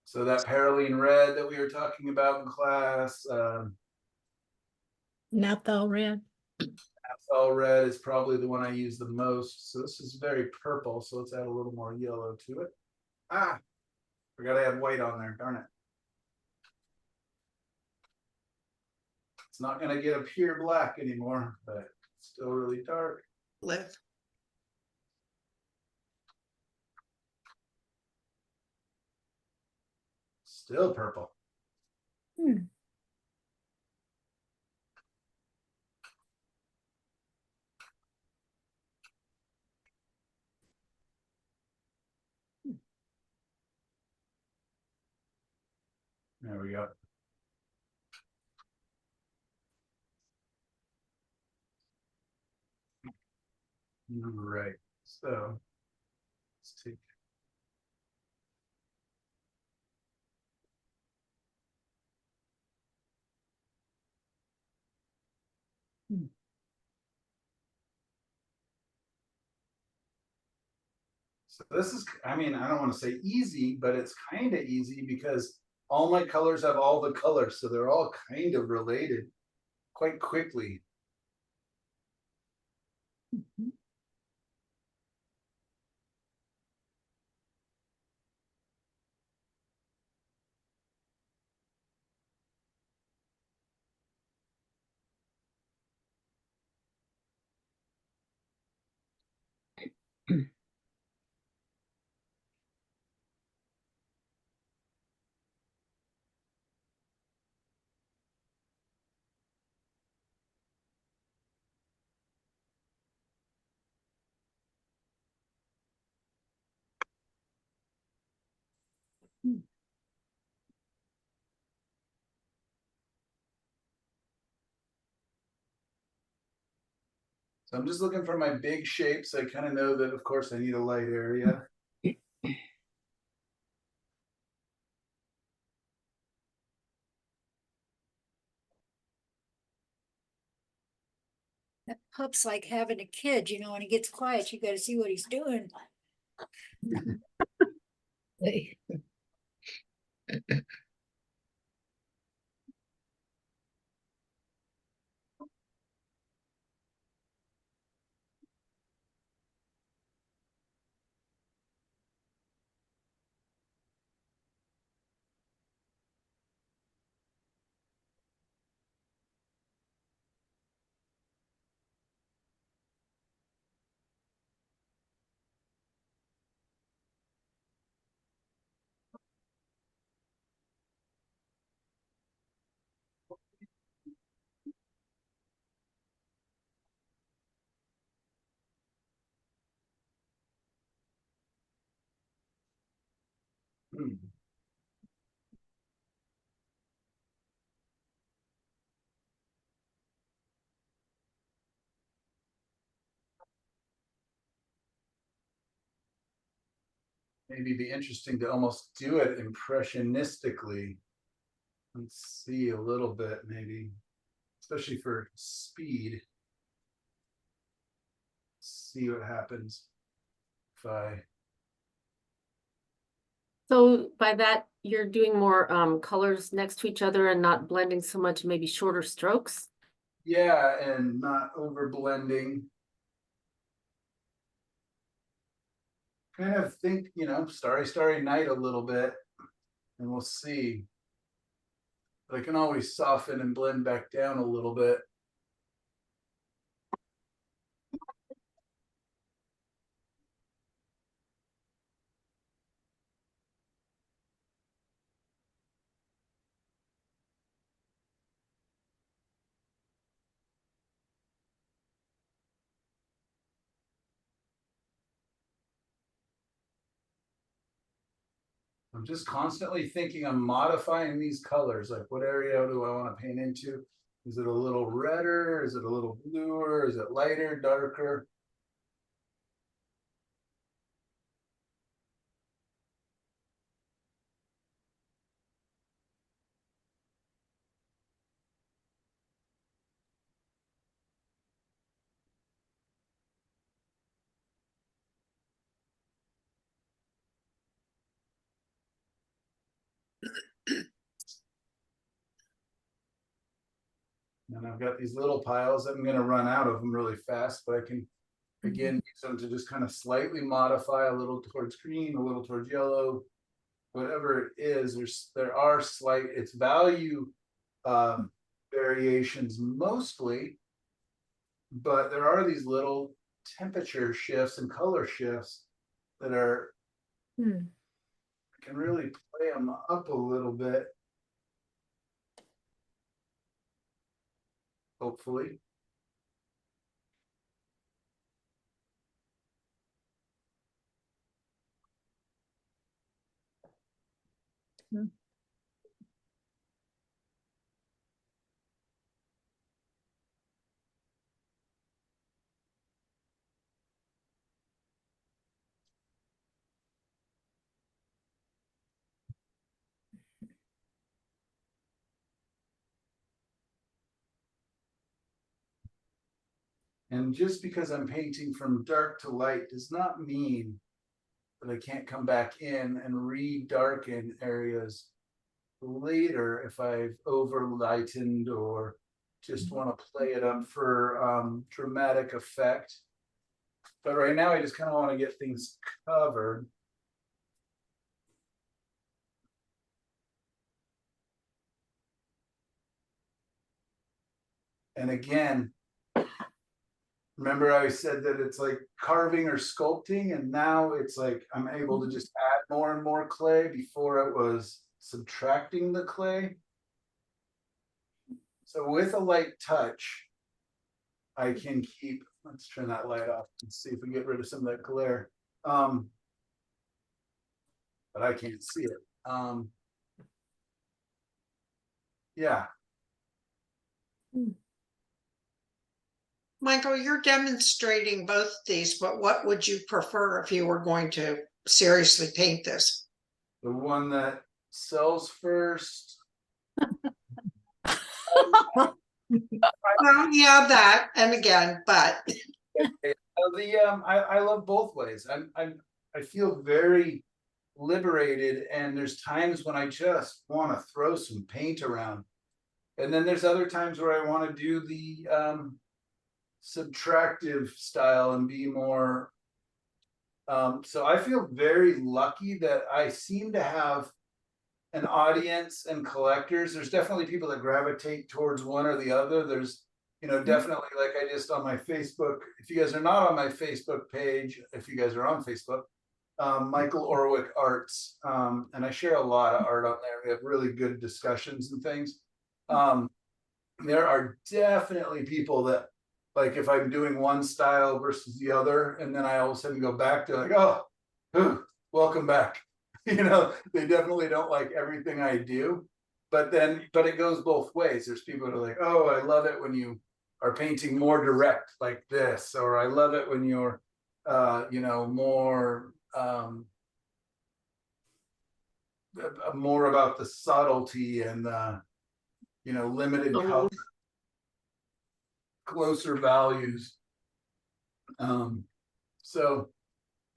So that perylene red that we were talking about in class, Naphthol red. naphthol red is probably the one I use the most. So this is very purple, so let's add a little more yellow to it. Forgot to add white on there, darn it. It's not going to get a pure black anymore, but it's still really dark. Live. Still purple. There we go. All right, so let's take So this is, I mean, I don't want to say easy, but it's kind of easy because all my colors have all the colors. So they're all kind of related quite quickly. So I'm just looking for my big shapes. I kind of know that, of course, I need a light area. That pup's like having a kid, you know, when he gets quiet, you gotta see what he's doing. Maybe be interesting to almost do it impressionistically. Let's see a little bit, maybe, especially for speed. See what happens if I. So by that, you're doing more colors next to each other and not blending so much, maybe shorter strokes? Yeah, and not over blending. Kind of think, Starry, Starry Night a little bit, and we'll see. But I can always soften and blend back down a little bit. I'm just constantly thinking I'm modifying these colors. Like, what area do I want to paint into? Is it a little redder? Is it a little bluer? Is it lighter, darker? And I've got these little piles that I'm going to run out of them really fast, but I can, again, use them to just kind of slightly modify a little towards green, a little towards yellow, whatever it is. There are slight, it's value variations mostly, but there are these little temperature shifts and color shifts that are, can really play them up a little bit. Hopefully. And just because I'm painting from dark to light does not mean that I can't come back in and re-darken areas later if I've over lightened or just want to play it up for dramatic effect. But right now I just kind of want to get things covered. And again, remember I said that it's like carving or sculpting, and now it's like I'm able to just add more and more clay. Before it was subtracting the clay. So with a light touch, I can keep, let's turn that light off and see if we get rid of some of that glare. But I can't see it. Yeah. Michael, you're demonstrating both these, but what would you prefer if you were going to seriously paint this? The one that sells first. Well, yeah, that, and again, but I love both ways. I feel very liberated, and there's times when I just want to throw some paint around, and then there's other times where I want to do the subtractive style and be more. So I feel very lucky that I seem to have an audience and collectors. There's definitely people that gravitate towards one or the other. There's, definitely, like I just on my Facebook, if you guys are not on my Facebook page, if you guys are on Facebook, Michael Orwick Arts, and I share a lot of art on there. We have really good discussions and things. There are definitely people that, like, if I'm doing one style versus the other, and then I all of a sudden go back to like, oh, welcome back. They definitely don't like everything I do, but it goes both ways. There's people that are like, oh, I love it when you are painting more direct like this, or I love it when you're, more about the subtlety and limited color, closer values.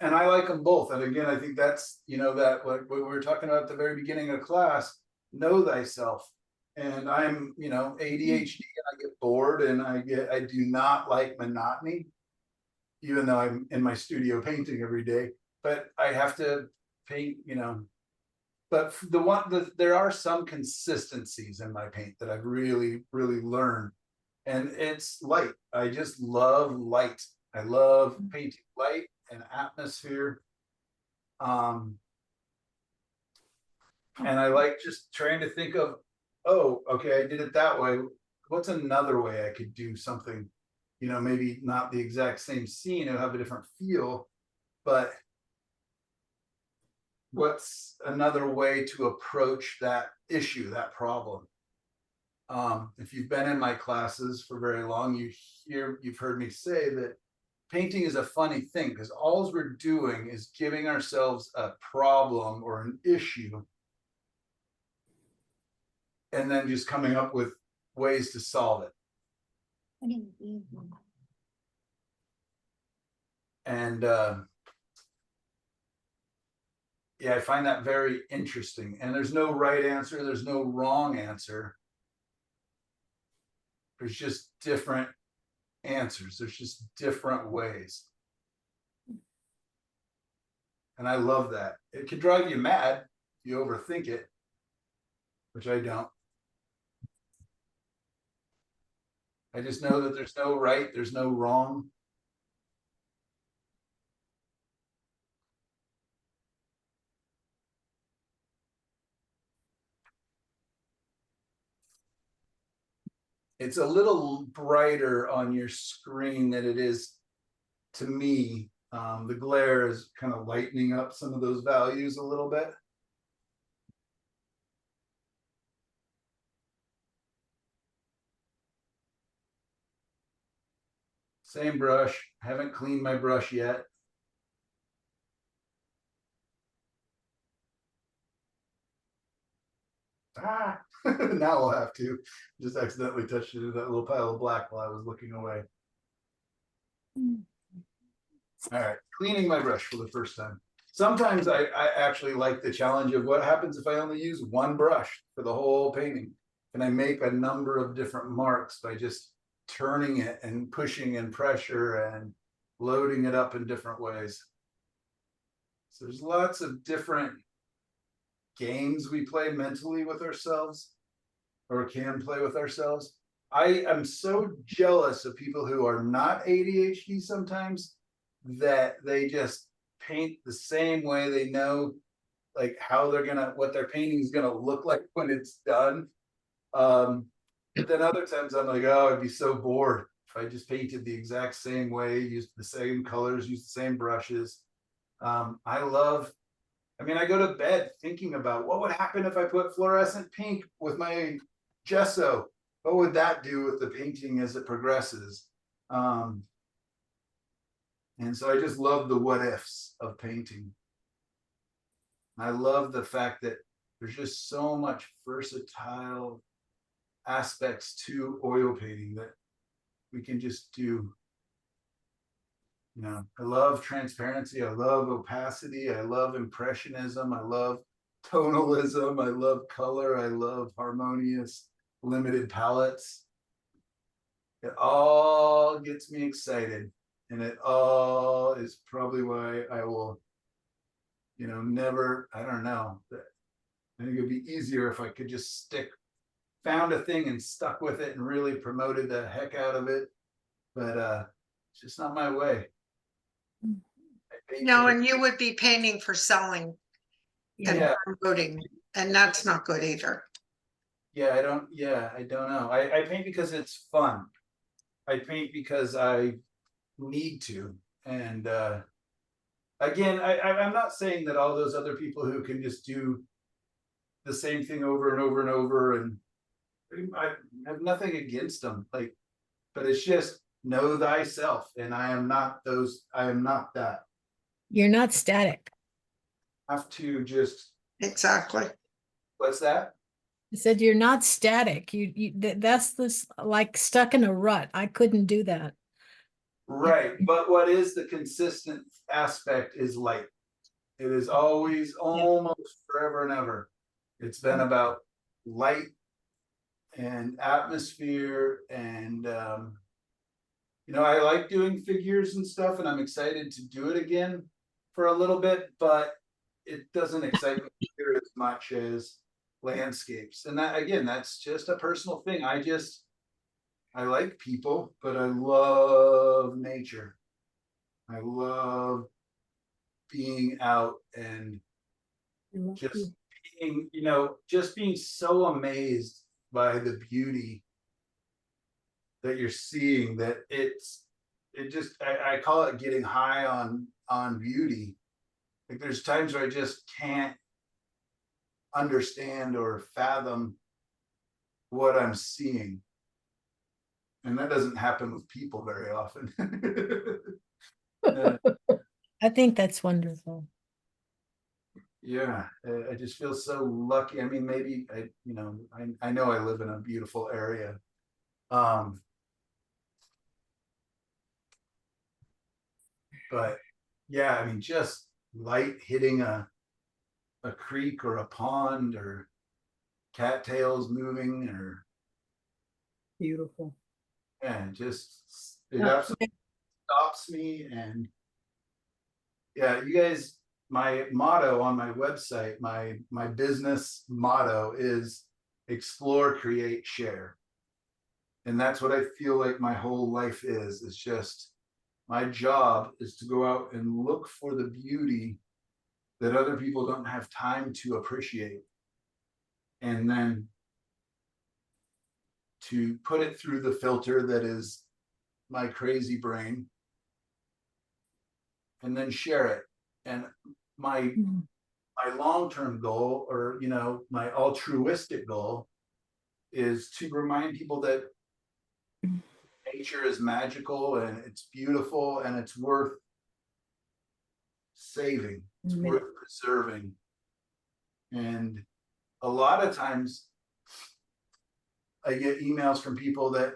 And I like them both. And again, I think that's, that what we were talking about at the very beginning of class, know thyself. And I'm, ADHD, and I get bored, and I do not like monotony, even though I'm in my studio painting every day, but I have to paint, but there are some consistencies in my paint that I've really, really learned. And it's light. I just love light. I love painting light and atmosphere. And I like just trying to think of, oh, okay, I did it that way. What's another way I could do something, maybe not the exact same scene, it'll have a different feel, but what's another way to approach that issue, that problem? If you've been in my classes for very long, you've heard me say that painting is a funny thing, because all we're doing is giving ourselves a problem or an issue, and then just coming up with ways to solve it. And yeah, I find that very interesting. And there's no right answer, there's no wrong answer. There's just different answers. There's just different ways. And I love that. It can drive you mad if you overthink it, which I don't. I just know that there's no right, there's no wrong. It's a little brighter on your screen than it is to me. The glare is kind of lightening up some of those values a little bit. Same brush, haven't cleaned my brush yet. Now I'll have to. Just accidentally touched it in that little pile of black while I was looking away. All right, cleaning my brush for the first time. Sometimes I actually like the challenge of what happens if I only use one brush for the whole painting. Can I make a number of different marks by just turning it and pushing and pressure and loading it up in different ways? So there's lots of different games we play mentally with ourselves, or can play with ourselves. I am so jealous of people who are not ADHD sometimes, that they just paint the same way. They know like how what their painting is gonna look like when it's done. But then other times I'm like, oh, I'd be so bored if I just painted the exact same way, used the same colors, used the same brushes. I go to bed thinking about what would happen if I put fluorescent pink with my gesso. What would that do with the painting as it progresses? And so I just love the what ifs of painting. I love the fact that there's just so much versatile aspects to oil painting that we can just do. You know, I love transparency, I love opacity, I love impressionism, I love tonalism, I love color, I love harmonious, limited palettes. It all gets me excited, and it all is probably why I will, you know, never, I don't know. I think it'd be easier if I could just found a thing and stuck with it and really promoted the heck out of it. But it's just not my way. No, and you would be painting for selling and Yeah. promoting, and that's not good either. Yeah, I don't know. I paint because it's fun. I paint because I need to. And again, I'm not saying that all those other people who can just do the same thing over and over and over, and I have nothing against them, like, but it's just know thyself, and I am not that. You're not static. Have to just, Exactly. what's that? I said you're not static. That's this like stuck in a rut. I couldn't do that. Right, but what is the consistent aspect is light. It is always, almost forever and ever. It's been about light and atmosphere, and you know, I like doing figures and stuff, and I'm excited to do it again for a little bit, but it doesn't excite me here as much as landscapes. And that, again, that's just a personal thing. I like people, but I love nature. I love being out and just being, you know, just being so amazed by the beauty that you're seeing, that I call it getting high on beauty. Like there's times where I just can't understand or fathom what I'm seeing. And that doesn't happen with people very often. I think that's wonderful. Yeah, I just feel so lucky. I mean, maybe I know I live in a beautiful area. But yeah, I mean, just light hitting a creek or a pond, or cattails moving, or Beautiful. yeah, it absolutely stops me. And yeah, you guys, my motto on my website, my business motto is explore, create, share. And that's what I feel like my whole life is. It's just my job is to go out and look for the beauty that other people don't have time to appreciate, and then to put it through the filter that is my crazy brain, and then share it. And my long-term goal, or my altruistic goal, is to remind people that nature is magical and it's beautiful and it's worth saving, it's worth preserving. And a lot of times I get emails from people that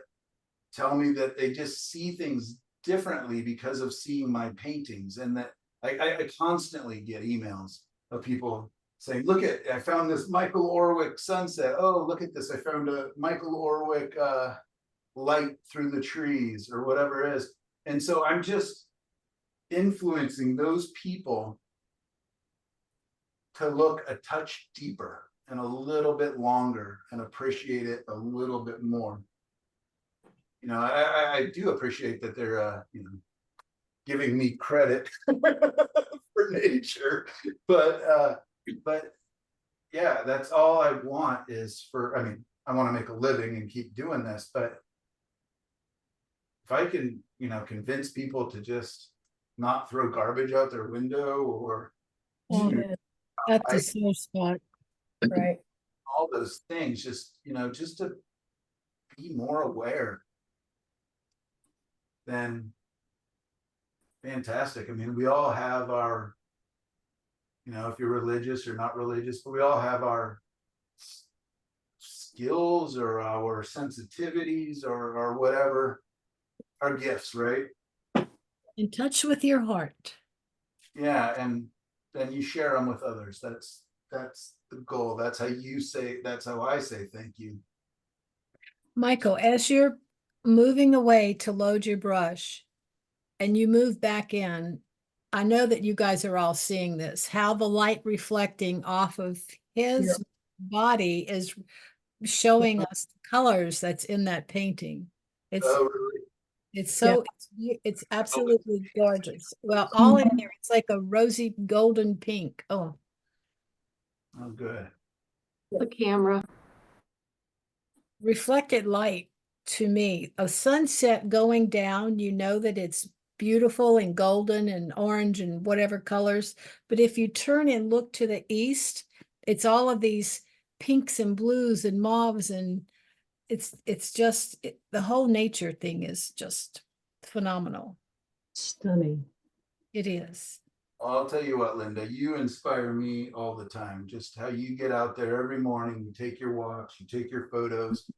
tell me that they just see things differently because of seeing my paintings, and that I constantly get emails of people saying, look, I found this Michael Orwick sunset. Oh, look at this. I found a Michael Orwick light through the trees, or whatever it is. And so I'm just influencing those people to look a touch deeper and a little bit longer and appreciate it a little bit more. I do appreciate that they're giving me credit for nature, but yeah, that's all I want is I want to make a living and keep doing this, but if I can, convince people to just not throw garbage out their window, or That's a sore spot, right? all those things, just to be more aware. then fantastic. I mean, we all have our, you know, if you're religious or not religious, but we all have our skills or our sensitivities or whatever, our gifts, right? In touch with your heart. Yeah, and then you share them with others. That's the goal. That's how you say, that's how I say thank you. Michael, as you're moving away to load your brush and you move back in, I know that you guys are all seeing this, how the light reflecting off of his body is showing us the colors that's in that painting. It's Oh, really? it's so it's absolutely gorgeous. Well, all in there, it's like a rosy golden pink. Oh, Oh, good. The camera. reflected light to me, a sunset going down, you know that it's beautiful and golden and orange and whatever colors. But if you turn and look to the east, it's all of these pinks and blues and mauves, and it's just the whole nature thing is just phenomenal. Stunning. It is. I'll tell you what, Linda, you inspire me all the time. Just how you get out there every morning, you take your walks, you take your photos,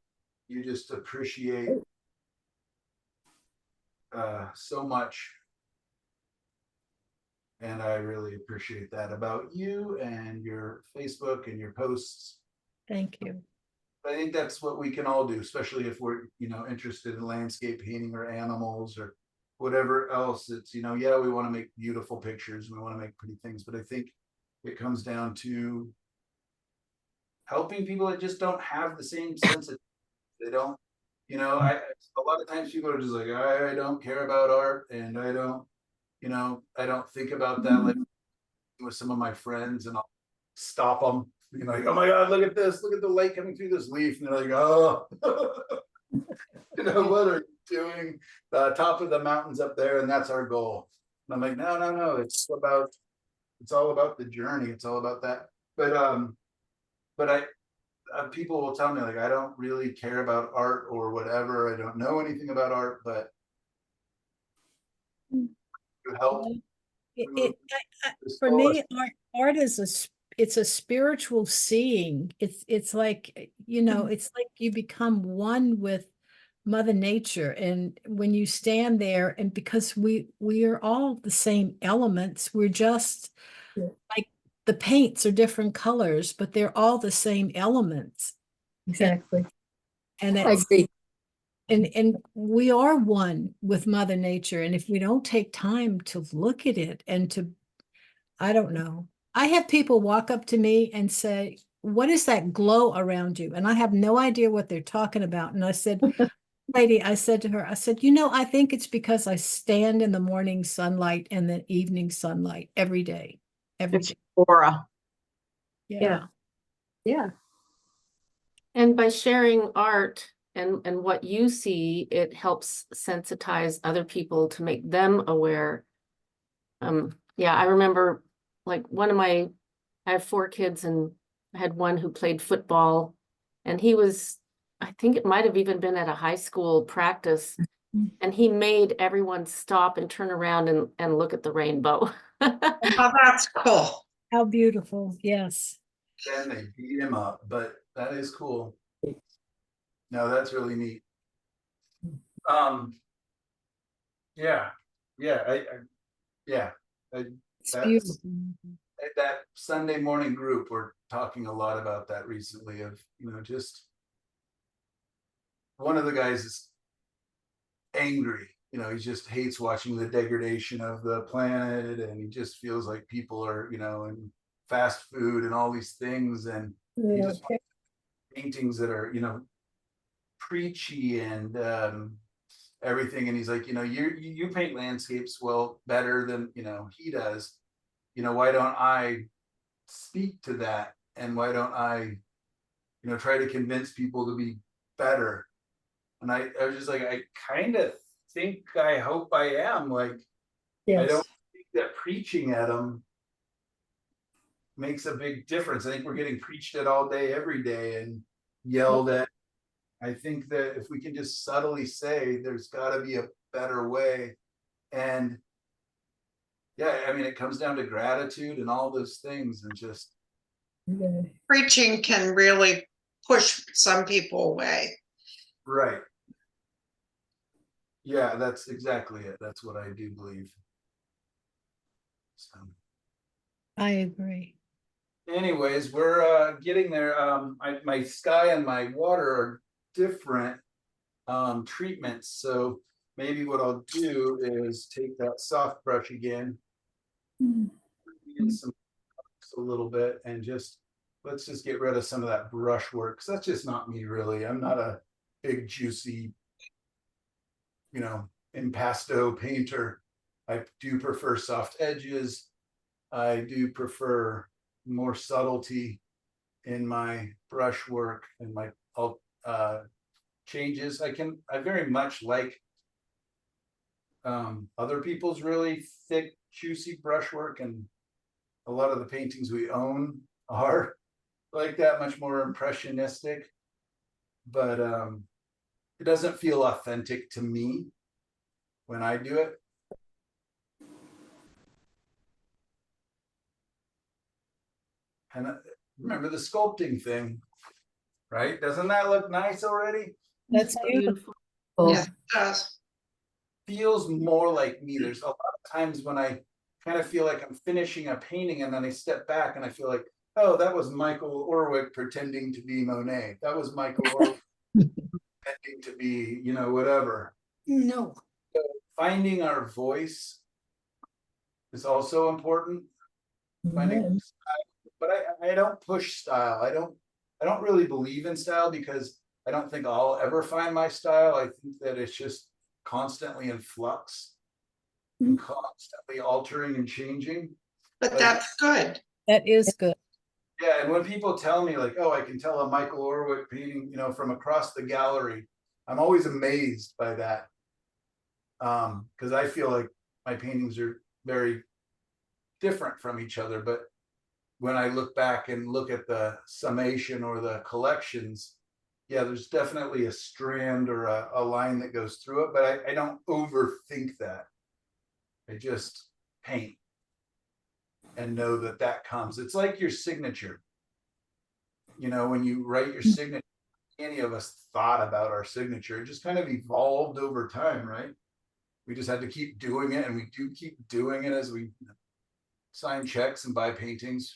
you just appreciate so much. And I really appreciate that about you and your Facebook and your posts. Thank you. I think that's what we can all do, especially if we're, you know, interested in landscape painting or animals or whatever else. It's, you know, yeah, we want to make beautiful pictures, we want to make pretty things, but I think it comes down to helping people that just don't have the same sense of, they don't, you know, a lot of times people are just like, I don't care about art, and I don't, you know, I don't think about that, like with some of my friends, and I'll stop them, you know, like, oh my God, look at this, look at the light coming through this leaf, and they're like, oh, you know, what are you doing? The top of the mountains up there, and that's our goal. And I'm like, no, it's all about the journey, it's all about that. But I people will tell me, like, I don't really care about art or whatever, I don't know anything about art, but you help. For me, art is it's a spiritual seeing. It's like, you know, it's like you become one with Mother Nature, and when you stand there, and because we are all the same elements, we're just like the paints are different colors, but they're all the same elements. Exactly. And I it's agree. and we are one with Mother Nature, and if we don't take time to look at it and to, I don't know, I have people walk up to me and say, what is that glow around you? And I have no idea what they're talking about. And I said, lady, I said to her, I said, you know, I think it's because I stand in the morning sunlight and the evening sunlight every day. It's aura. Yeah. Yeah. And by sharing art and what you see, it helps sensitize other people to make them aware. Yeah, I remember like I have 4 kids, and I had one who played football, and he was, I think it might have even been at a high school practice, and he made everyone stop and turn around and look at the rainbow. Oh, that's cool. How beautiful. Yes. Then they beat him up, but that is cool. No, that's really neat. Yeah, It's that's beautiful. that Sunday morning group, we're talking a lot about that recently, of, you know, just one of the guys is angry, you know, he just hates watching the degradation of the planet, and he just feels like people are, you know, and fast food and all these things, and he just wants paintings that are, you know, preachy and everything. And he's like, you know, you paint landscapes well better than, you know, he does, you know, why don't I speak to that, and why don't I, you know, try to convince people to be better? And I was just like, I kind of think, I hope I am, like, I don't think that preaching at them makes a big difference. I think we're getting preached at all day, every day, and yelled at, I think that if we can just subtly say there's got to be a better way, and yeah, I mean, it comes down to gratitude and all those things, and just Preaching can really push some people away. right. Yeah, that's exactly it. That's what I do believe. So. I agree. Anyways, we're getting there. My sky and my water are different treatments. So maybe what I'll do is take that soft brush again, in some a little bit, and just let's just get rid of some of that brush work, because that's just not me really. I'm not a big juicy, impasto painter. I do prefer soft edges. I do prefer more subtlety in my brush work and my changes. I very much like other people's really thick, juicy brushwork, and a lot of the paintings we own are like that, much more impressionistic, but it doesn't feel authentic to me when I do it. And remember the sculpting thing, right? Doesn't that look nice already? That's beautiful. Yes, it does. Feels more like me. There's a lot of times when I kind of feel like I'm finishing a painting, and then I step back and I feel like, oh, that was Michael Orwick pretending to be Monet. That was Michael Orwick pretending to be, whatever. No. So finding our voice is also important. Finding but I don't push style. I don't really believe in style, because I don't think I'll ever find my style. I think that it's just constantly in flux and constantly altering and changing. But that's good. That is good. Yeah, and when people tell me like, oh, I can tell a Michael Orwick painting, from across the gallery, I'm always amazed by that. Because I feel like my paintings are very different from each other, but when I look back and look at the summation or the collections, yeah, there's definitely a strand or a line that goes through it, but I don't overthink that. I just paint and know that that comes. It's like your signature. When you write your signature, any of us thought about our signature. It just kind of evolved over time, right? We just had to keep doing it, and we do keep doing it as we sign checks and buy paintings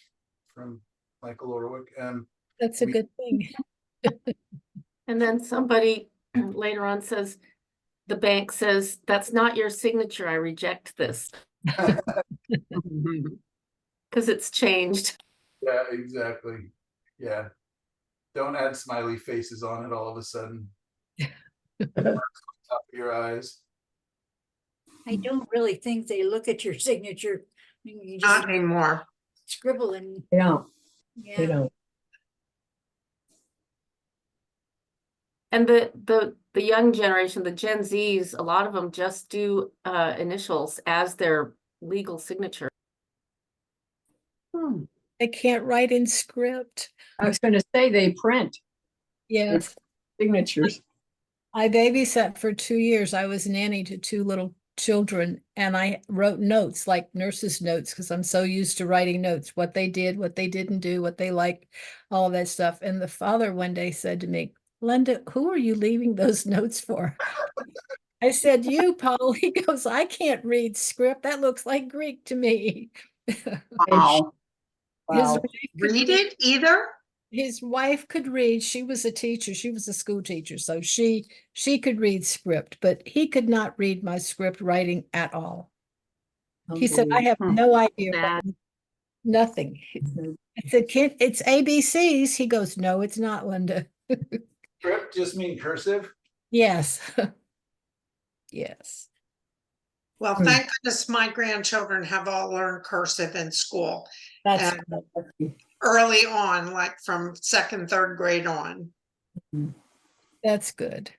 from Michael Orwick. And that's a good thing. And then somebody later on says, the bank says, that's not your signature. I reject this. Because it's changed. Yeah, exactly. Yeah. Don't add smiley faces on it all of a sudden. Top of your eyes. I don't really think they look at your signature. You just Not anymore. scribble and, Yeah. yeah. And the young generation, the Gen Zs, a lot of them just do initials as their legal signature. They can't write in script. I was going to say they print Yes. signatures. I babysat for 2 years. I was nanny to 2 little children, and I wrote notes, like nurses' notes, because I'm so used to writing notes, what they did, what they didn't do, what they liked, all of that stuff. And the father one day said to me, Linda, who are you leaving those notes for? I said, you, Paul. He goes, I can't read script. That looks like Greek to me. Wow. His Wow. wife could Read it either? His wife could read. She was a teacher. She was a school teacher. So she could read script, but he could not read my script writing at all. He said, I have no idea. Nothing. I said, kid, it's ABCs. He goes, no, it's not, Linda. Script just mean cursive? Yes. Yes. Well, thank goodness my grandchildren have all learned cursive in school. That's early on, like from 2nd, 3rd grade on. That's good.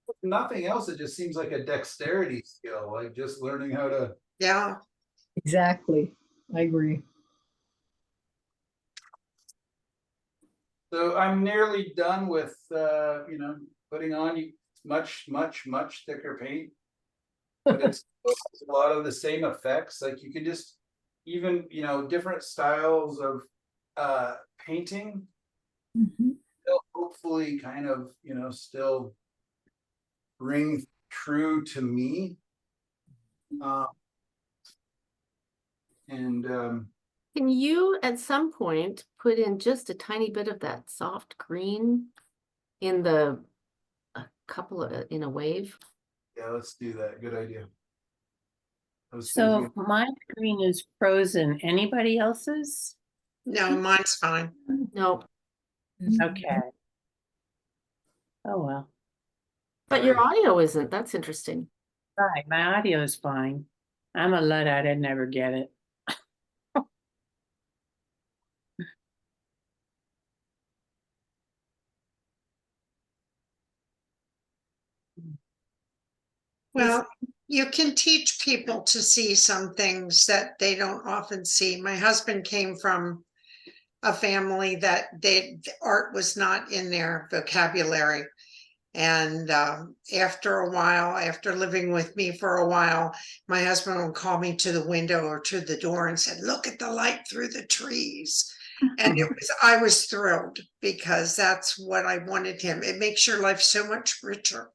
If nothing else, it just seems like a dexterity skill, like just learning how to. Yeah. Exactly. I agree. So I'm nearly done with, putting on. You much thicker paint, but it's a lot of the same effects. Like you could just even, you know, different styles of painting. They'll hopefully kind of, you know, still ring true to me. Can you at some point put in just a tiny bit of that soft green in a couple of, in a wave? Yeah, let's do that. Good idea. So my green is frozen. Anybody else's? No, mine's fine. No, Okay. Oh, well. but your audio isn't. That's interesting. Right, my audio is fine. I'm a Luddite, I'd never get it. Well, you can teach people to see some things that they don't often see. My husband came from a family that art was not in their vocabulary. And after a while, after living with me for a while, my husband would call me to the window or to the door and said, "Look at the light through the trees." And I was thrilled because that's what I wanted him. It makes your life so much richer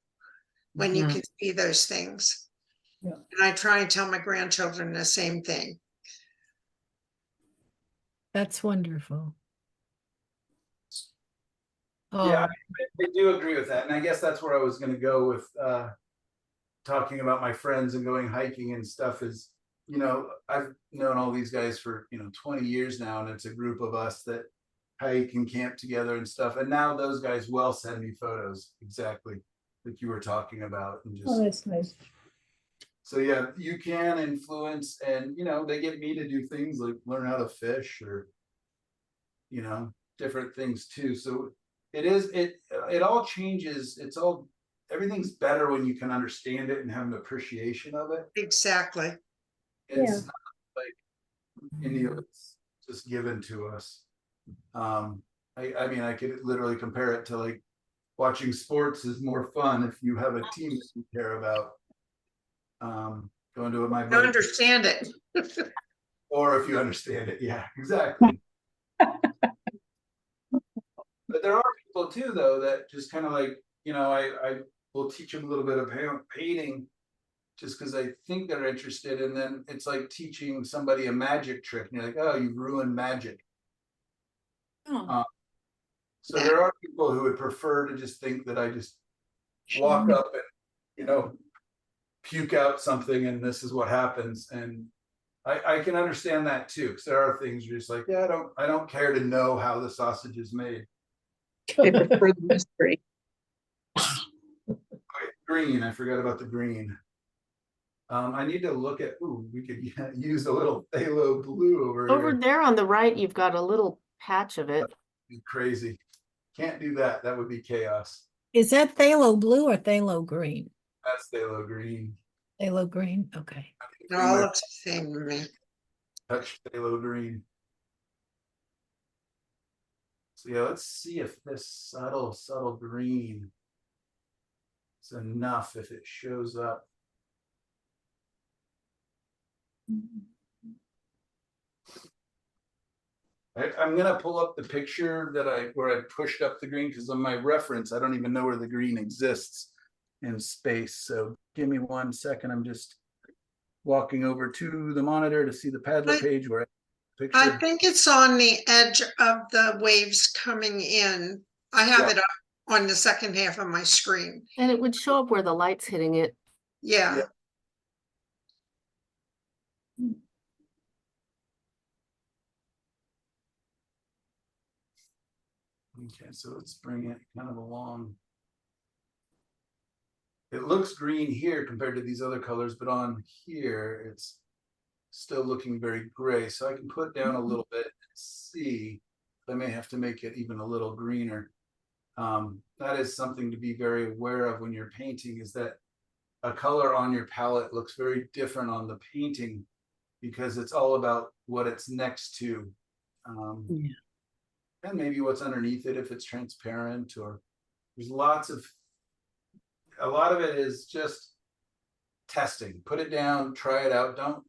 when you can see those things. Yeah. And I try and tell my grandchildren the same thing. That's wonderful. Oh, Yeah, I do agree with that. And I guess that's where I was going to go with talking about my friends and going hiking and stuff is, you know, I've known all these guys for, you know, 20 years now, and it's a group of us that hike and camp together and stuff. And now those guys will send me photos exactly like you were talking about. And just, that's nice. so yeah, you can influence, and, you know, they get me to do things like learn how to fish or, you know, different things too. So it all changes. It's all, everything's better when you can understand it and have an appreciation of it. Exactly. It's not like any of it's just given to us. I mean, I could literally compare it to like watching sports is more fun if you have a team that you care about. Going to my I buddy, understand it. or if you understand it, yeah, exactly. But there are people too, though, that just kind of like, you know, I will teach them a little bit of painting just because I think they're interested. And then it's like teaching somebody a magic trick. And you're like, oh, you've ruined magic. So there are people who would prefer to just think that I just walk up and, you know, puke out something and this is what happens. And I can understand that too, because there are things you're just like, yeah, I don't care to know how the sausage is made. They prefer the mystery. Okay, green, I forgot about the green. I need to look at, ooh, we could use a little phthalo blue over here. There on the right, you've got a little patch of it. Be crazy. Can't do that. That would be chaos. is that phthalo blue or phthalo green? That's phthalo green. Phthalo green, okay. It all looks the same to me. Touch phthalo green. So yeah, let's see if this subtle green is enough, if it shows up. I'm gonna pull up the picture where I pushed up the green, because on my reference, I don't even know where the green exists in space. So give me 1 second. I'm just walking over to the monitor to see the Padlet page where I think it's on the edge of the waves coming in. I have it up on the second half of my screen. And it would show up where the light's hitting it. Yeah. Okay, so let's bring it kind of along. It looks green here compared to these other colors, but on here it's still looking very gray. So I can put down a little bit and see. I may have to make it even a little greener. That is something to be very aware of when you're painting, is that a color on your palette looks very different on the painting because it's all about what it's next to. And maybe what's underneath it, if it's transparent, or there's lots of a lot of it is just testing. Put it down, try it out.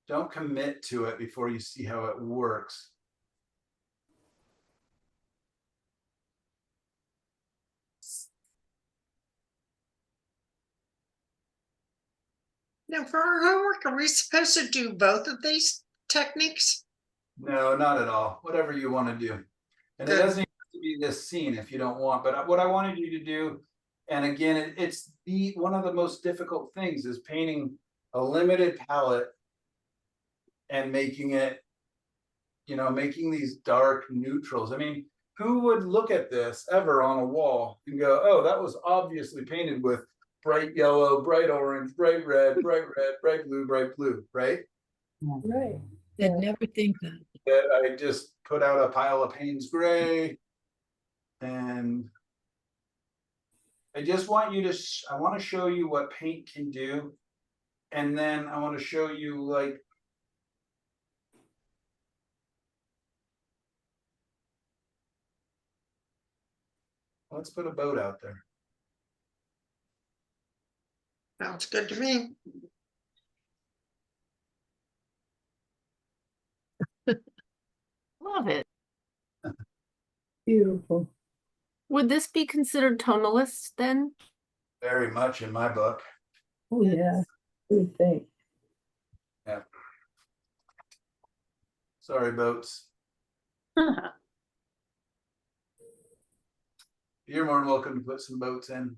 Don't commit to it before you see how it works. Now, for our homework, are we supposed to do both of these techniques? No, not at all. Whatever you want to do. And it Good. doesn't have to be this scene if you don't want, but what I wanted you to do, and again, it's one of the most difficult things is painting a limited palette and making it, making these dark neutrals. I mean, who would look at this ever on a wall and go, oh, that was obviously painted with bright yellow, bright orange, bright red, bright blue, right? Right. They'd never think that. That I just put out a pile of Payne's gray, and I just want you to, I want to show you what paint can do. And then I want to show you like, let's put a boat out there. Sounds good to me. Love it. Beautiful. Would this be considered tonalist then? Very much in my book. Oh, yeah. Good thing. Yeah. Sorry, boats. You're more than welcome to put some boats in.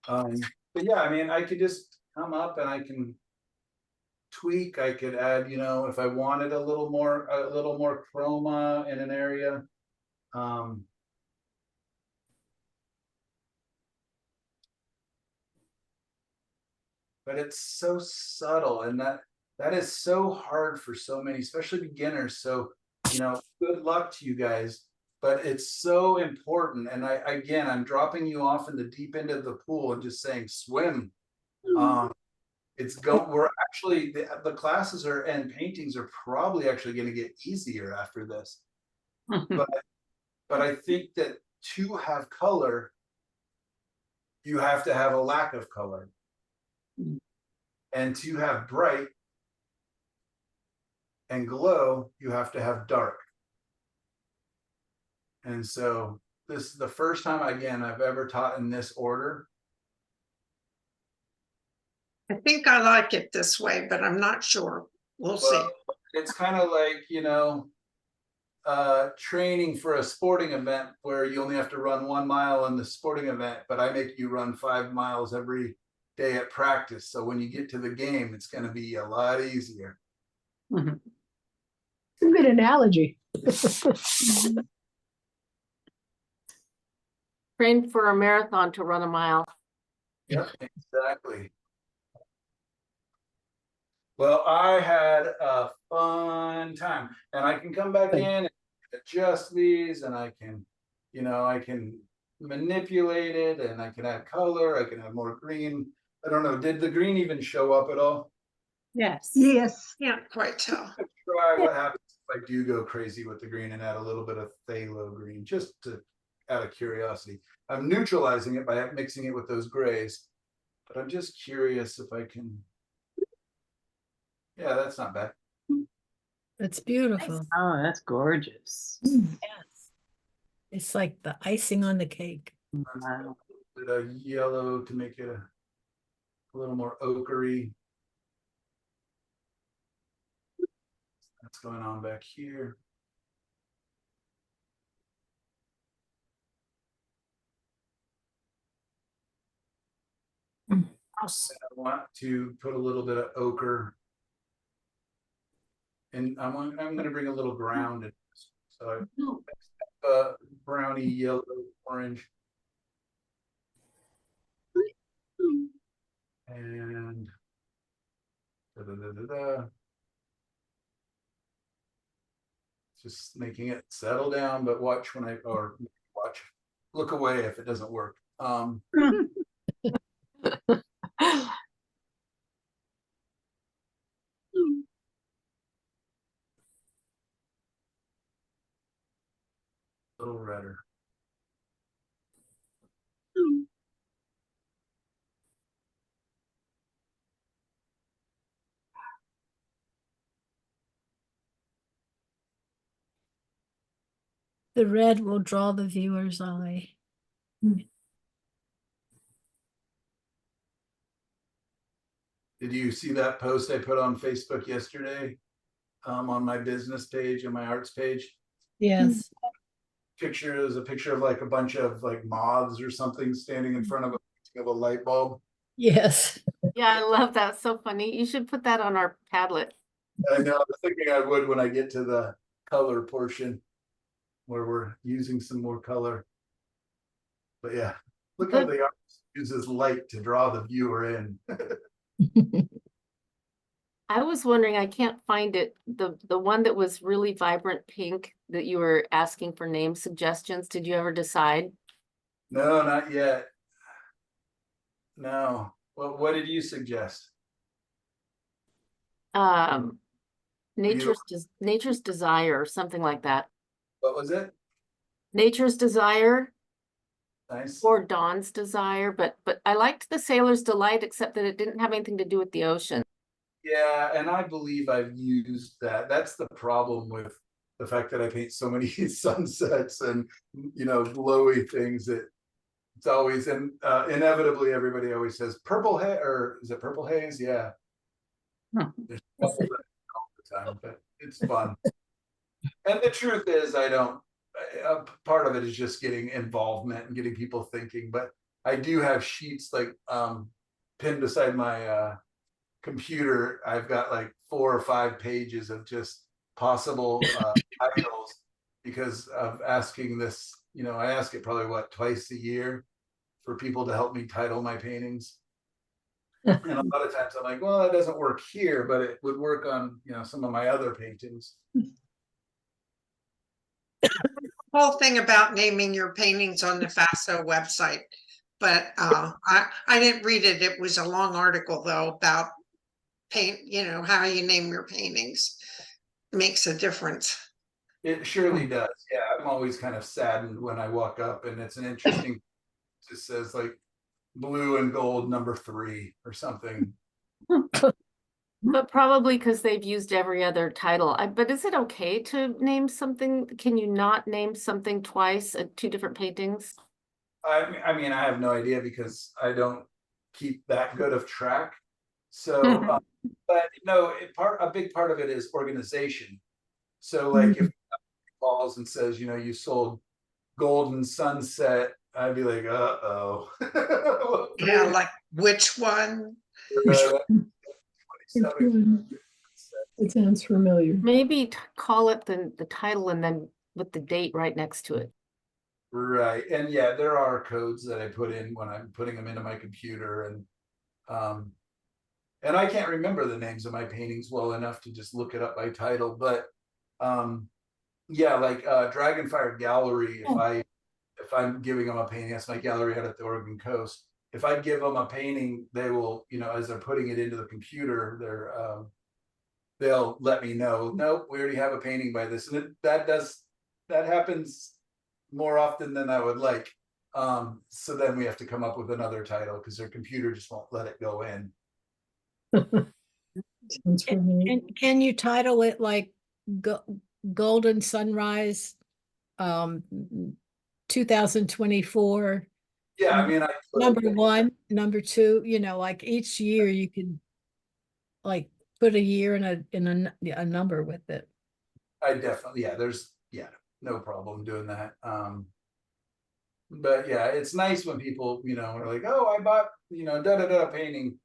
But yeah, I mean, I could just come up and I can tweak. I could add, if I wanted a little more chroma in an area. But it's so subtle, and that is so hard for so many, especially beginners. So, good luck to you guys. But it's so important. And I'm dropping you off in the deep end of the pool and just saying swim. We're actually the classes and paintings are probably actually going to get easier after this. But I think that to have color, you have to have a lack of color. And to have bright and glow, you have to have dark. And so this is the first time, again, I've ever taught in this order. I think I like it this way, but I'm not sure. We'll see. It's kind of like, training for a sporting event where you only have to run 1 mile in the sporting event, but I make you run 5 miles every day at practice. So when you get to the game, it's going to be a lot easier. It's a good analogy. Train for a marathon to run a mile. Yep, exactly. Well, I had a fun time, and I can come back in and adjust these, and I can, I can manipulate it, and I can add color. I can add more green. I don't know. Did the green even show up at all? Yes. Yes. Can't quite tell. Try what happens if I do go crazy with the green and add a little bit of phthalo green, just out of curiosity. I'm neutralizing it by mixing it with those grays, but I'm just curious if I can. Yeah, that's not bad. It's beautiful. Oh, that's gorgeous. Yes. It's like the icing on the cake. Wow. A bit of yellow to make it a little more ochre-y. That's going on back here. I want to put a little bit of ochre, and I'm going to bring a little ground in. So browny, yellow, orange, and just making it settle down. But watch when look away if it doesn't work. Little redder. The red will draw the viewer's eye. Did you see that post I put on Facebook yesterday? On my business page and my arts page? Yes. Picture is a picture of like a bunch of like moths or something standing in front of a light bulb. Yes. Yeah, I love that. So funny. You should put that on our Padlet. I know, I was thinking I would when I get to the color portion where we're using some more color. But yeah, look how the artist uses light to draw the viewer in. I was wondering, I can't find it, the one that was really vibrant pink that you were asking for name suggestions. Did you ever decide? No, not yet. No. Well, what did you suggest? Nature's Desire or something like that. What was it? Nature's Desire Nice. or Dawn's Desire, but I liked the Sailor's Delight, except that it didn't have anything to do with the ocean. Yeah, and I believe I've used that. That's the problem with the fact that I paint so many sunsets and, you know, glowy things that it's always, and inevitably everybody always says purple haze, or is it purple haze? Yeah. There's a couple that all the time, but it's fun. And the truth is, I don't, part of it is just getting involvement and getting people thinking, but I do have sheets like pinned beside my computer. I've got like 4 or 5 pages of just possible titles because of asking this, you know, I ask it probably what, twice a year for people to help me title my paintings. And a lot of times I'm like, well, that doesn't work here, but it would work on, you know, some of my other paintings. Whole thing about naming your paintings on the FASO website, but I didn't read it. It was a long article though about paint, you know, how you name your paintings makes a difference. It surely does. Yeah, I'm always kind of saddened when I walk up and it's an interesting, it just says like blue and gold #3 or something. But probably because they've used every other title. But is it okay to name something? Can you not name something twice at 2 different paintings? I mean, I have no idea because I don't keep that good of track. So, but no, a big part of it is organization. So like if calls and says, you know, you sold Golden Sunset, I'd be like, uh-oh. Yeah, like which one? It sounds familiar. Maybe call it the title and then with the date right next to it. Right. And yeah, there are codes that I put in when I'm putting them into my computer, and I can't remember the names of my paintings well enough to just look it up by title, but yeah, like Dragonfire Gallery, if I'm giving them a painting, that's my gallery out at the Oregon coast. If I give them a painting, they will, you know, as they're putting it into the computer, they'll let me know, nope, we already have a painting by this. And that happens more often than I would like. So then we have to come up with another title because their computer just won't let it go in. And can you title it like Golden Sunrise 2024? Yeah, I mean, #1, #2, you know, like each year you can like put a year and a number with it. I definitely, yeah, no problem doing that. But yeah, it's nice when people, you know, are like, oh, I bought, you know, da-da-da painting.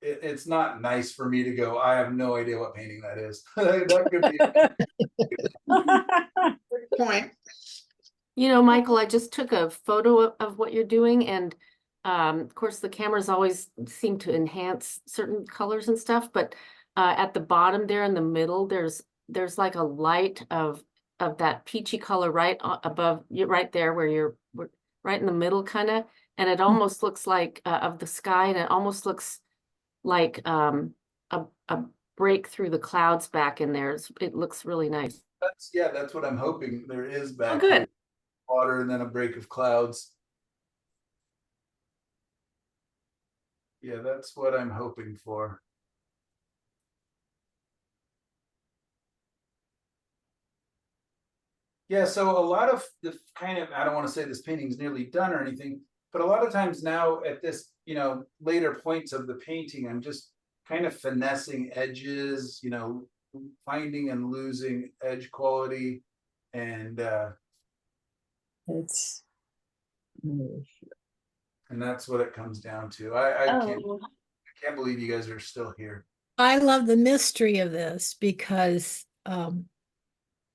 It's not nice for me to go, I have no idea what painting that is. That could be Good point. You know, Michael, I just took a photo of what you're doing, and of course the cameras always seem to enhance certain colors and stuff, but at the bottom there in the middle, there's like a light of that peachy color right above you, right there where you're right in the middle kind of, and it almost looks like of the sky, and it almost looks like a break through the clouds back in there. It looks really nice. that's what I'm hoping there is back. Oh, good. Here. Water and then a break of clouds. Yeah, that's what I'm hoping for. Yeah, so a lot of the kind of, I don't want to say this painting's nearly done or anything, but a lot of times now at this, later points of the painting, I'm just kind of finessing edges, finding and losing edge quality. And It's. that's what it comes down to. I Oh, can't believe you guys are still here. I love the mystery of this because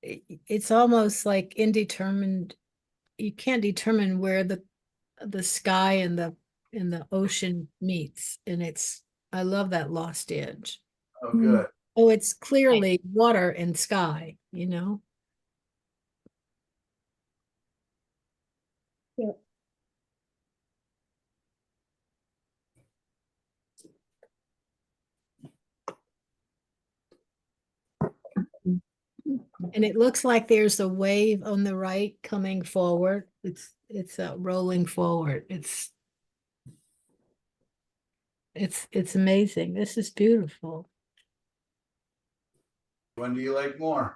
it's almost like indeterminate. You can't determine where the sky and the ocean meets, and I love that lost edge. Oh, good. Oh, it's clearly water and sky, And it looks like there's a wave on the right coming forward. It's rolling forward. It's amazing. This is beautiful. When do you like more?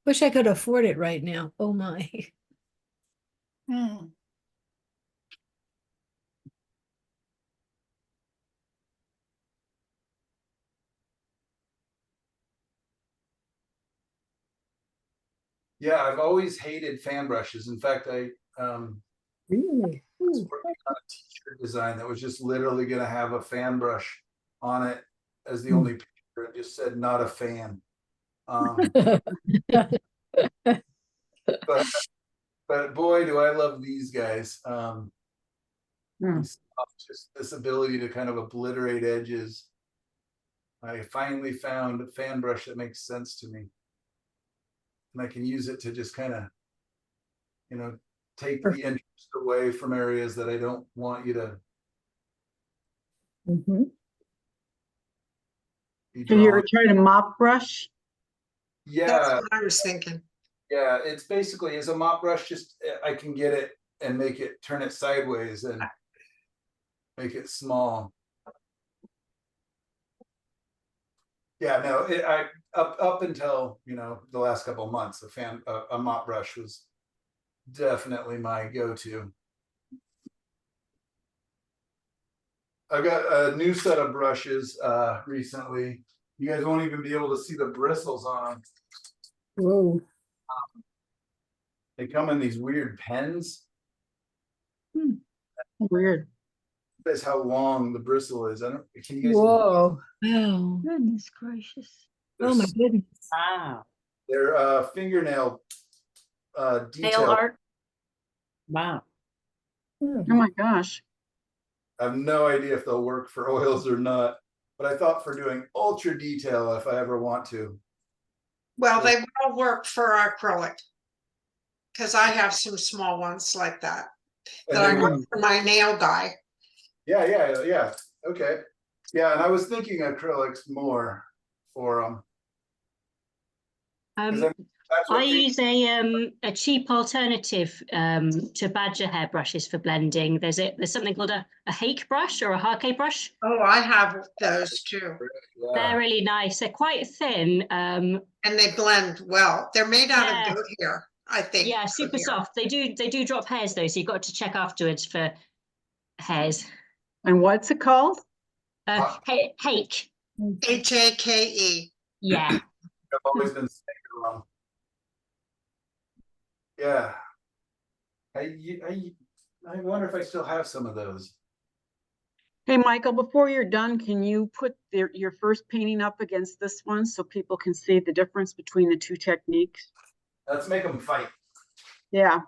Wish I could afford it right now. Oh my. Hmm. Yeah, I've always hated fan brushes. In fact, I Really? was working on a t-shirt design that was just literally going to have a fan brush on it as the only picture. It just said not a fan. But boy, do I love these guys. Just this ability to kind of obliterate edges. I finally found a fan brush that makes sense to me. And I can use it to just kind of, take the interest away from areas that I don't want you to be Have you ever drawing. tried a mop brush? That's Yeah, what I was thinking. yeah, it's basically as a mop brush, just I can get it and turn it sideways and make it small. Yeah, no, I up until the last couple of months, a mop brush was definitely my go-to. I got a new set of brushes recently. You guys won't even be able to see the bristles on them. Whoa. They come in these weird pens. Weird. That's how long the bristle is. Can you guys? Whoa. Wow. Goodness gracious. Oh my goodness. wow. They're fingernail Nail detail. art. Wow. Oh my gosh. I have no idea if they'll work for oils or not, but I thought for doing ultra detail, if I ever want to. Well, they will work for acrylic. Because I have some small ones like that. And That I they got work- for my nail guy. Yeah. Okay. Yeah, and I was thinking acrylics more for them. I use a cheap alternative to badger hair brushes for blending. There's something called a hake brush or a hake brush. Oh, I have those too. They're really nice. They're quite thin. And they blend well. They're made out Yeah. of goat hair, I think. Yeah, super soft. They do drop hairs though, so you've got to check afterwards for hairs. And what's it called? Hake. HAKE. Yeah. I've always been saying wrong. Yeah. I wonder if I still have some of those. Hey, Michael, before you're done, can you put your first painting up against this one so people can see the difference between the two techniques? Let's make them fight. Yeah.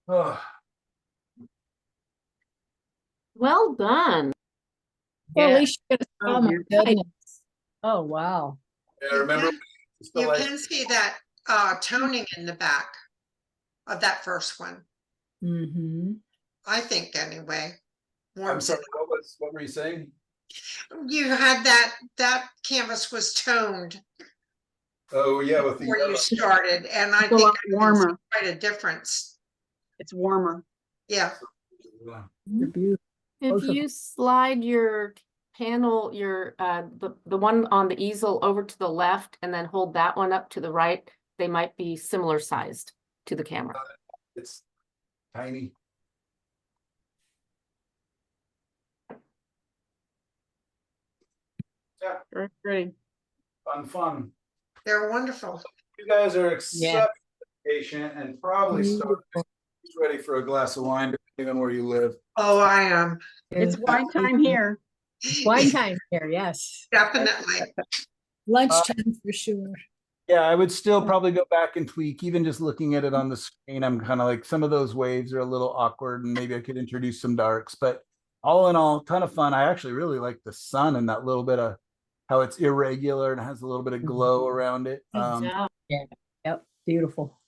Oh, Well done. Well, Yeah. at least you Oh, oh my beautiful. goodness. Oh, wow. yeah, remember You can see that toning in the back of that first one. Mm-hmm. I think anyway. I'm sorry, what were you saying? You had that canvas was toned Oh yeah, with the before yellow. you started, and I It's a think lot I can see warmer. quite a difference. It's warmer. Yeah. Yeah. They're beautiful. If Both of you slide your panel your, the one on the easel over to the left and then hold that one up to the right. They might be similar sized to the camera. It's tiny. Yeah, Very pretty. fun. They're wonderful. You guys are exceptionally patient and probably starting ready for a glass of wine, depending on where you live. Oh, I am. It's wine time here. Wine time here, yes. Definitely. Lunchtime for sure. Yeah, I would still probably go back and tweak, even just looking at it on the screen. I'm kind of like, some of those waves are a little awkward and maybe I could introduce some darks, but all in all, ton of fun. I actually really like the sun and that little bit of how it's irregular and has a little bit of glow around it. Yeah. Yep, beautiful.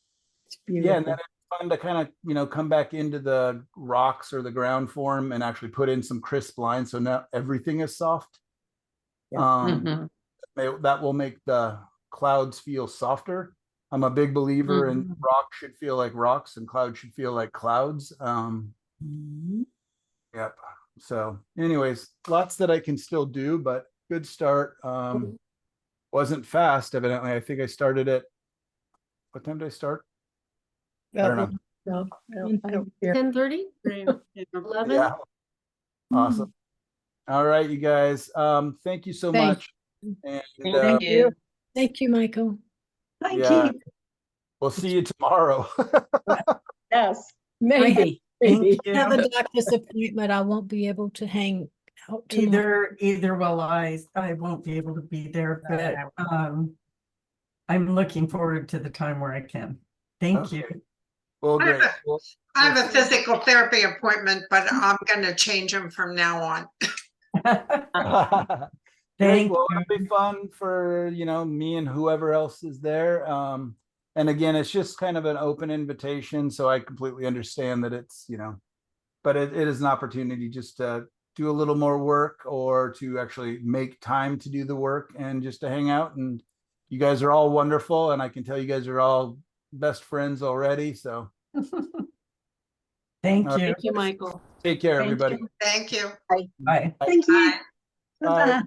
It's Yeah, and beautiful. then it's fun to kind of, you know, come back into the rocks or the ground form and actually put in some crisp lines. So now everything is soft. Mhm. That will make the clouds feel softer. I'm a big believer in rocks should feel like rocks and clouds should feel like clouds. Yep. So anyways, lots that I can still do, but good start. Wasn't fast, evidently. I think I started at, what time did I start? I don't know. No, I don't care. 10:30, Green, yeah. 11? Yeah. Awesome. All right, you guys. Thank you so Thank much. And Thank you. Thank you, Michael. Thank yeah, you. we'll see you tomorrow. Yes. Maybe. Thank I have you. a doctor's appointment. I won't be able to hang out tomorrow. Either will I won't be able to be there, but I'm looking forward to the time where I can. Thank you. Well, great. I have a physical therapy appointment, but I'm going to change them from now on. Great. Thank Well, you. it'll be fun for, you know, me and whoever else is there. And again, it's just kind of an open invitation. So I completely understand that it's, you know, but it is an opportunity just to do a little more work or to actually make time to do the work and just to hang out. And you guys are all wonderful. And I can tell you guys are all best friends already. So Thank you. Thank you, Michael. take care, Thank everybody. you. Thank you. Bye. Thank you. Bye. Bye. Bye-bye.